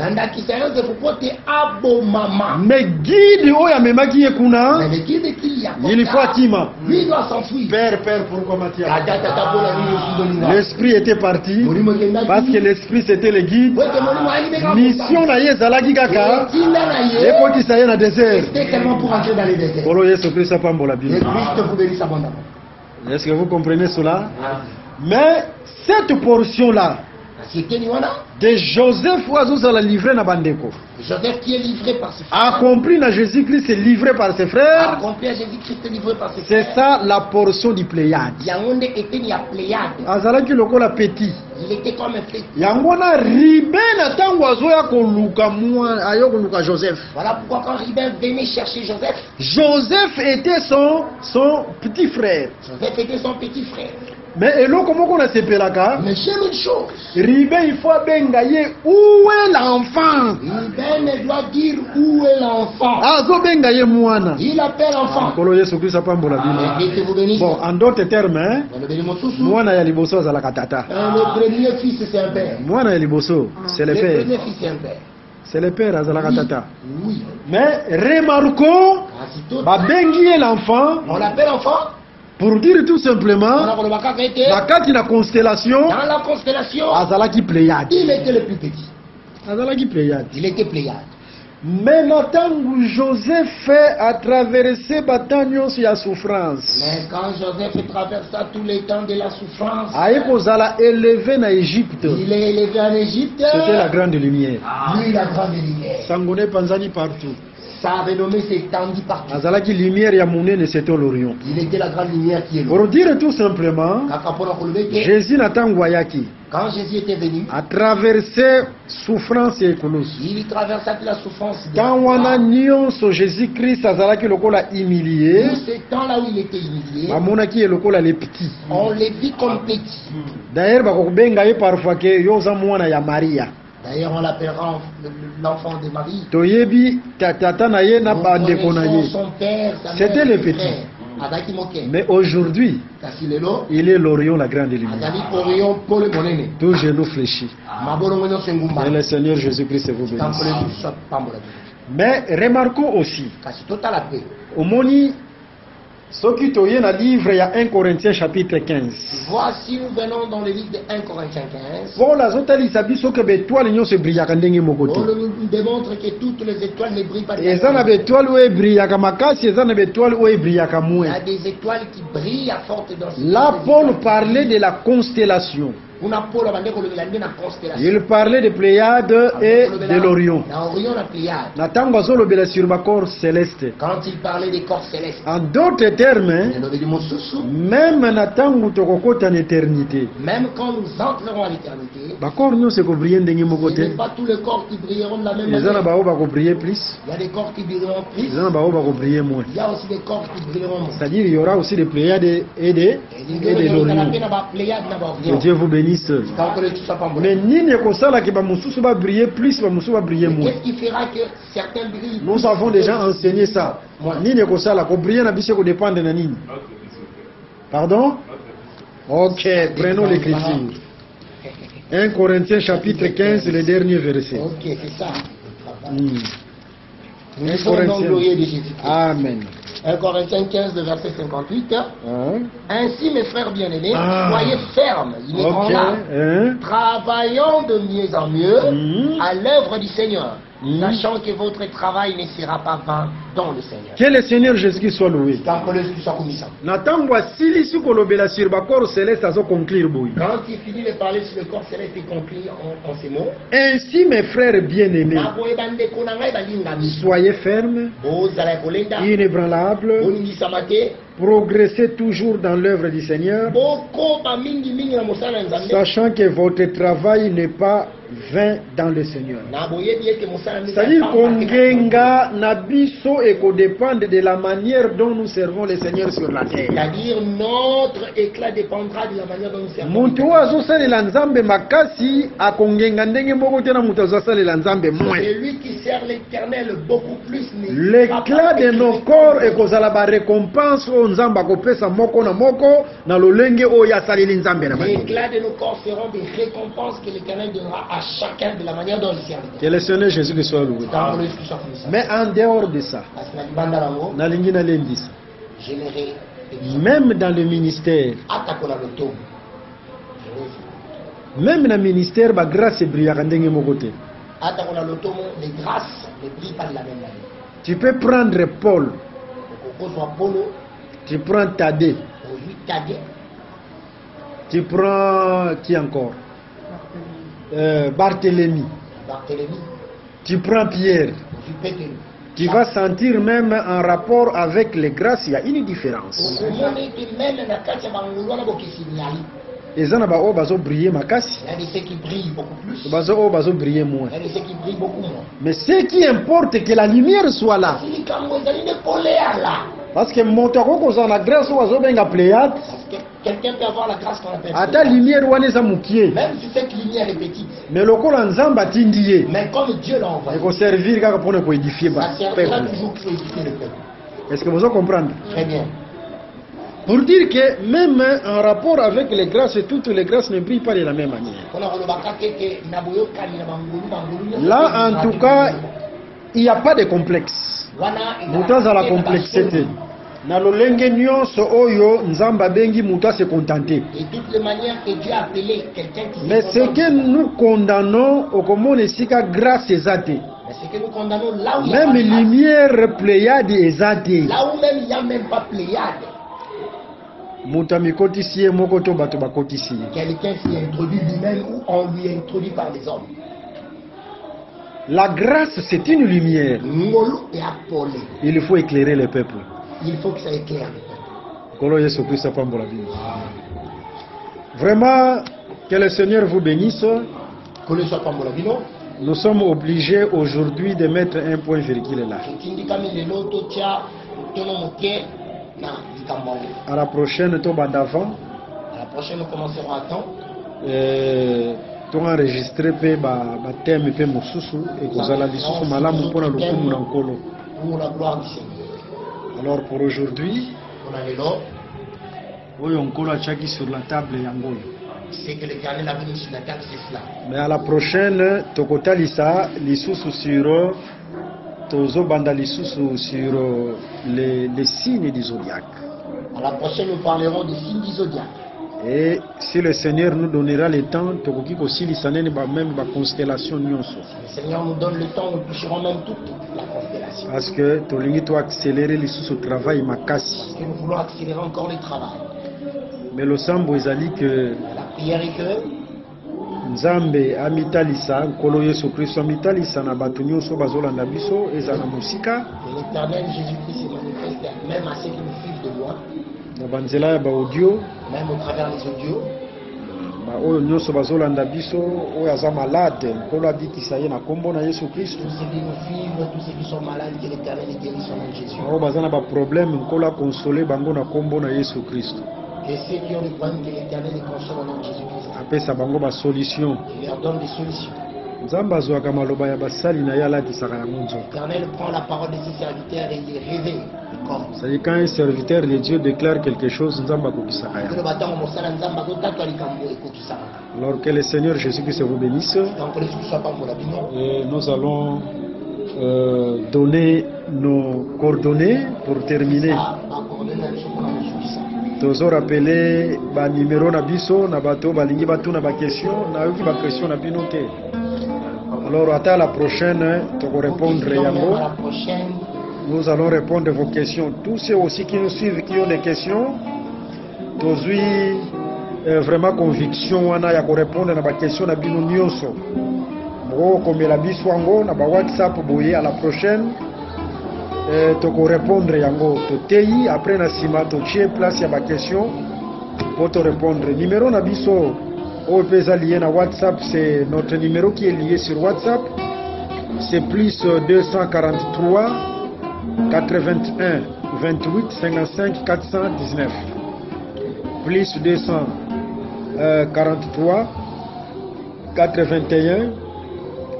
Mais guide oya memaki ekuna. Il faut Atima. Lui doit s'enfuir. Père, pourquoi Mathia? L'esprit était parti. Parce que l'esprit c'était le guide. Mission na yezalaki kaka. Ekoti saye na désert. C'était seulement pour entrer dans les déserts. Olo Yesu Christ apambola bien. Christ vous bénisse abondamment. Est-ce que vous comprenez cela? Mais cette portion-là C'était Niwana. de Joseph Oazouz l'a livré na bandeko. Joseph qui est livré par ses frères. Accompli na Jésus-Christ, livré par ses frères. Accompli à Jésus-Christ livré par ses C'est frères. ça la portion du Pléiade. Yangonde était ni à Pléiade. Azalaki lokola petit. Il était comme un petit. Yango na ribe na tango azoya koluka mwa ayo koluka Joseph. Voilà pourquoi quand Ribin venait chercher Joseph, Joseph était son petit frère. Joseph était son petit frère. Mais eloko moko na sepelaka. Mais j'aime une chose. Ribe il faut benga ye où est l'enfant? Ribin doit dire où est l'enfant. Azo benga ye mwana. Il appelle l'enfant. Kolo Yesu Christ apambola bino. Et que vous bénissez. Bon, en d'autres termes, hein, Dans le béni mon sous-sous. mwana ya liboso azalaka tata. Le premier fils c'est un père. Mwana ya liboso, c'est le Le père. premier fils c'est un père. C'est le père azalaka tata. Oui. Mais remarquons, Aussitôt, babengi ye l'enfant on l'appelle enfant. pour dire tout On simplement, a le macaque était na kati na constellation, dans la constellation. azalaki Pléiade. Il était le plus petit. Azalaki Pléiade. Il était Pléiade. Mais na tango Joseph fait à traverser batanyo ya souffrance. Mais quand Joseph traversa tous les temps de la souffrance, Aye kozala élevé na Égypte. il est élevé en Égypte. C'était la grande lumière. Lui, la grande lumière. Sangone panzani partout. Sa renommée s'étendit partout. Azalaki lumière ya monene, c'était l'Orient. Il était la grande lumière qui est là. Pour dire tout simplement, Jésus na tango ayaki Quand Jésus était venu, a traversé souffrance et écologie. il traversa toute la souffrance. Quand on a nyonso Jésus-Christ azalaki lokola humilié, Tout ce temps-là où il était humilié, amonaki lokola les petits. on les vit comme petits. D'ailleurs bakobenga ye parfois que yoza mwana ya Maria. D'ailleurs, on l'appellera l'enfant de Marie. Toyebi tata na ye na On bandeko na connaissait ye. son père, sa C'était mère, le ses petit. frères. Adaki Moke. Mais aujourd'hui, Kasi lelo, il est l'Orient, la grande lumière. Adali Orion Paul Monene. Tout genou fléchi. Mabolo Mono Sengumba. Et le Seigneur Jésus-Christ vous bénisse. Tampole du Sot Pambola. Mais remarquons aussi, Kasi total la paix. au moni, ce qui toye na livre, il y a 1 Corinthiens chapitre 15. Voici, nous venons dans le livre de 1 Corinthiens 15. Paul azotalisa biso ke betoile nyonso ebrillaka ndenge moko te. On nous démontre que toutes les étoiles ne brillent pas de la Eza na même manière. betoile oyo ebrillaka makasi, eza na betoile oyo ebrillaka Il y moins. a des étoiles qui brillent à forte densité. Là, Des Paul étoiles parlait qui de la constellation. Una Paul a bandé kolobela nde na constellation. Il parlait de Pléiade et de l'Orion. Na Orion na Pléiade. Na tango azolobela sur bakor céleste. Quand il parlait des corps célestes, En d'autres termes, hein, il y a Mosusu. même na tango tokokota en éternité, Même quand nous entrerons à l'éternité, bakor nyonso ekobrille ndenge moko ce te. n'est pas tous les corps qui brilleront de la même Eza na manière. bao bakobrille plus, Il y a des corps qui brilleront plus. eza na bao bakobrille moins. Il y a aussi des corps qui brilleront moins. C'est-à-dire il y aura aussi des Pléiades et de l'Orion. Que Dieu vous bénisse. Mais nini ekosala ke bamosusu ba briller plus, bamosusu ba briller moins. Qu'est-ce qui fera que certains brillent? Nous avons déjà enseigné ça. Nini ekosala ko briller na biso ko dépendre na nini? Pardon? OK, prenons l'écriture. 1 Corinthiens chapitre 15, le dernier verset. Ok, c'est ça. Hmm. Nous sommes dans le glorieux de Jésus. Amen. 1 Corinthiens 15, le verset 58. Hein? Ainsi, mes frères bien-aimés, Ah. soyez fermes, il est OK. en là. Hein? Travaillons de mieux en mieux Mhm. à l'œuvre du Seigneur, Mhm. sachant que votre travail ne sera pas vain dans le Seigneur. Que le Seigneur Jésus-Christ soit loué. Quand tu sois commis ça. Na tango asilisi kolobela sur bakor céleste azo conclure boy. Quand il finit de parler sur le corps céleste et conclut en ces mots, Ainsi mes frères bien-aimés, Naboye bandeko na ngai balingami, soyez fermes, bozala kolenda, inébranlables, boningisama te, progressez toujours dans l'œuvre du Seigneur, bokoba mingi na mosala ya Nzambe. sachant que votre travail n'est pas vain dans le Seigneur. Naboyebi ete mosala nde C'est-à-dire pamba te kongenga na biso eko dépendre de la manière dont nous servons le Seigneur sur la terre. C'est-à-dire notre éclat dépendra de la manière dont nous servons. Muntu oyo azosalela nzambe makasi akongenga ndenge moko te na moto azosalela nzambe moins. Celui qui sert l'Éternel beaucoup plus L'éclat de nos corps ekozala ba récompense oyo nzambe akopesa moko na lolenge oyo asaleli nzambe na bango. L'éclat de nos corps seront des récompenses que l'Éternel donnera à chacun de la manière dont il sert l'Éternel. Que le Seigneur Jésus soit loué. Dans le Christ soit comme ça. Mais en dehors de ça, Parce que na libanda lango, nalingi nalendisa, générer même dans le ministère, atakola loto. même na ministère ba grâce ebrillaka ndenge moko te. Atakola loto, les grâces ne brillent pas de la même manière. Tu peux prendre Paul, Donc, au Polo, tu prends Thaddée, au 8 cadet, Tu prends qui encore? Barthélemy. Barthélemy. Tu prends Pierre. Tu vas sentir même en rapport avec les grâces, il y a une différence. Et ça n'a pas briller ma casse. Il y a ceux qui brillent beaucoup plus. Briller moins. Il y a ceux qui brillent beaucoup moins. Mais ce qui importe, c'est que la lumière soit là. Parce que mon tarot, quand on a grâce, on a pléiade. Quelqu'un peut avoir la grâce qu'on appelle. À ta lumière, on est moukier. Même si cette lumière est petite. Mais le col en zamba tindier. Mais comme Dieu l'a envoyé. Il faut servir pour nous édifier. Ça servira toujours pour édifier le peuple. Est-ce que vous comprenez? Très bien. Pour dire que même en rapport avec les grâces, toutes les grâces ne brillent pas de la même manière. Là, en tout cas, il n'y a pas de complexe. Nous avons la complexité. Na lolenge nyonso oyo nzamba bengi muta se contenter. Et toutes les manières que Dieu a appelé quelqu'un qui. Mais ce que nous condamnons au commun sika grâce ezate. Mais ce que nous condamnons là où il y a même lumière pléiade ezate. Là où même il n'y a même pas pléiade. Muta mikotisi moko to bato bakotisi. Quelqu'un s'y introduit lui-même ou on lui introduit par les hommes. La grâce c'est une lumière. Il faut éclairer le peuple. Il faut que ça éclaire le peuple. Vraiment, que le Seigneur vous bénisse. Nous sommes obligés aujourd'hui de mettre un point virgule là. À la prochaine, nous commencerons à temps. Tu as enregistré le thème et pour la gloire du Seigneur. Alors pour aujourd'hui, sur la table c'est que l'Éternel a mis sur la table, c'est cela. Mais à la prochaine, tokotalisa lisusu sur tozobanda lisusu sur les signes du zodiaque. À la prochaine, nous parlerons des signes du zodiaque. Et si le Seigneur nous donnera le temps, tokoki kosilisa nene même ba constellation nyonso. Le Seigneur nous donne le temps, nous toucherons même toute la constellation. Parce que tolingi to accélérer lisusu travail makasi. Parce que nous voulons accélérer encore le travail. Mais le sambo ezali que la prière est que Nzambe amitalisa nkolo Yesu Kristo amitalisa na bato nyonso bazolanda biso ezala musika. L'Éternel Jésus-Christ se manifeste même à ceux qui nous suivent de loin. Na banzela ya ba audio, même au travers des audios. Ba oyo nyonso bazolanda biso oyo aza malade nkolo abikisa ye na kombo na Yesu Kristo. Tous ceux qui nous suivent, tous ceux qui sont malades, que l'Éternel les guérisse au nom de Jésus. Oyo bazana ba problème nkolo a consoler bango na kombo na Yesu Kristo. Et ceux qui ont des problèmes, que l'Éternel les console au nom de Jésus-Christ. Apesa bango ba solution. Il leur donne des solutions. Nzambe azwaka maloba ya basali na ye alatisaka yango nzoto. L'Éternel prend la parole de ses serviteurs et il révèle le corps. C'est quand un serviteur de Dieu déclare quelque chose, Nzambe akokisaka yango. Alors que le Seigneur Jésus-Christ vous bénisse. Et nous allons donner nos coordonnées pour terminer. Toujours rappeler ba numéro na biso na bato balingi batu na ba question na yoki ba question na binoté. Alors à la prochaine tu vas répondre yango. Nous allons répondre à vos questions. Tous ceux aussi qui nous suivent qui ont des questions, tozui vraiment conviction wana ya ko répondre na ba question na bino nyonso. Mo comme la biso yango na ba WhatsApp boye à la prochaine. Toko répondre yango totei après na sima toche place ya ba question pour te répondre. Numéro na biso o pesa lié na WhatsApp, c'est notre numéro qui est lié sur WhatsApp. C'est plus 243 81 28 55 419 plus 243 81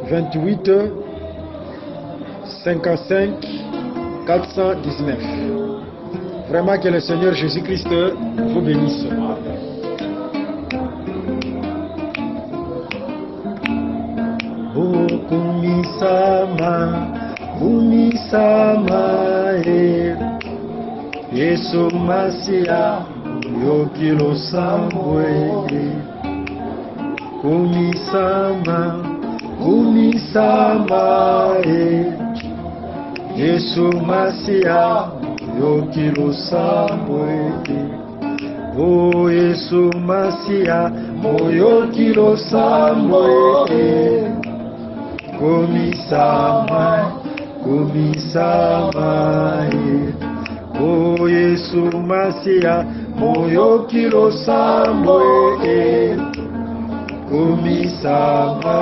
28 55 419. Vraiment que le Seigneur Jésus-Christ vous bénisse. Kumisama Yesu Masia Yokilo Sambwe Kumisama Yesu Masia Yokilo Sambwe O Yesu Masia, moyoki losambo komisama, komisama. O Yesu Masia, moyoki losambo komisama,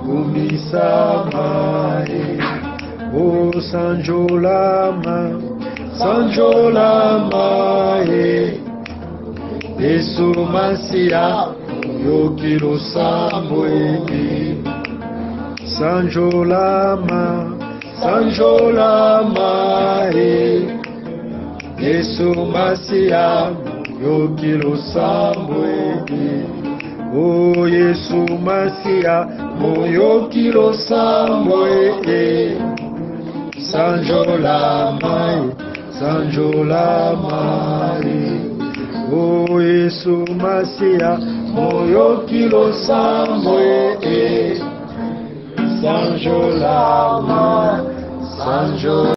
komisama. O Sanjolama, Sanjolama, Yesu Masia, moyoki losambo Sanjolama, Sanjolama, Yesu Masia, moyoki losambo O Yesu Masia, moyoki losambo Sanjolama, Sanjolama. O Yesu Masia, moyoki losambo Sanjolama, Sanjolama.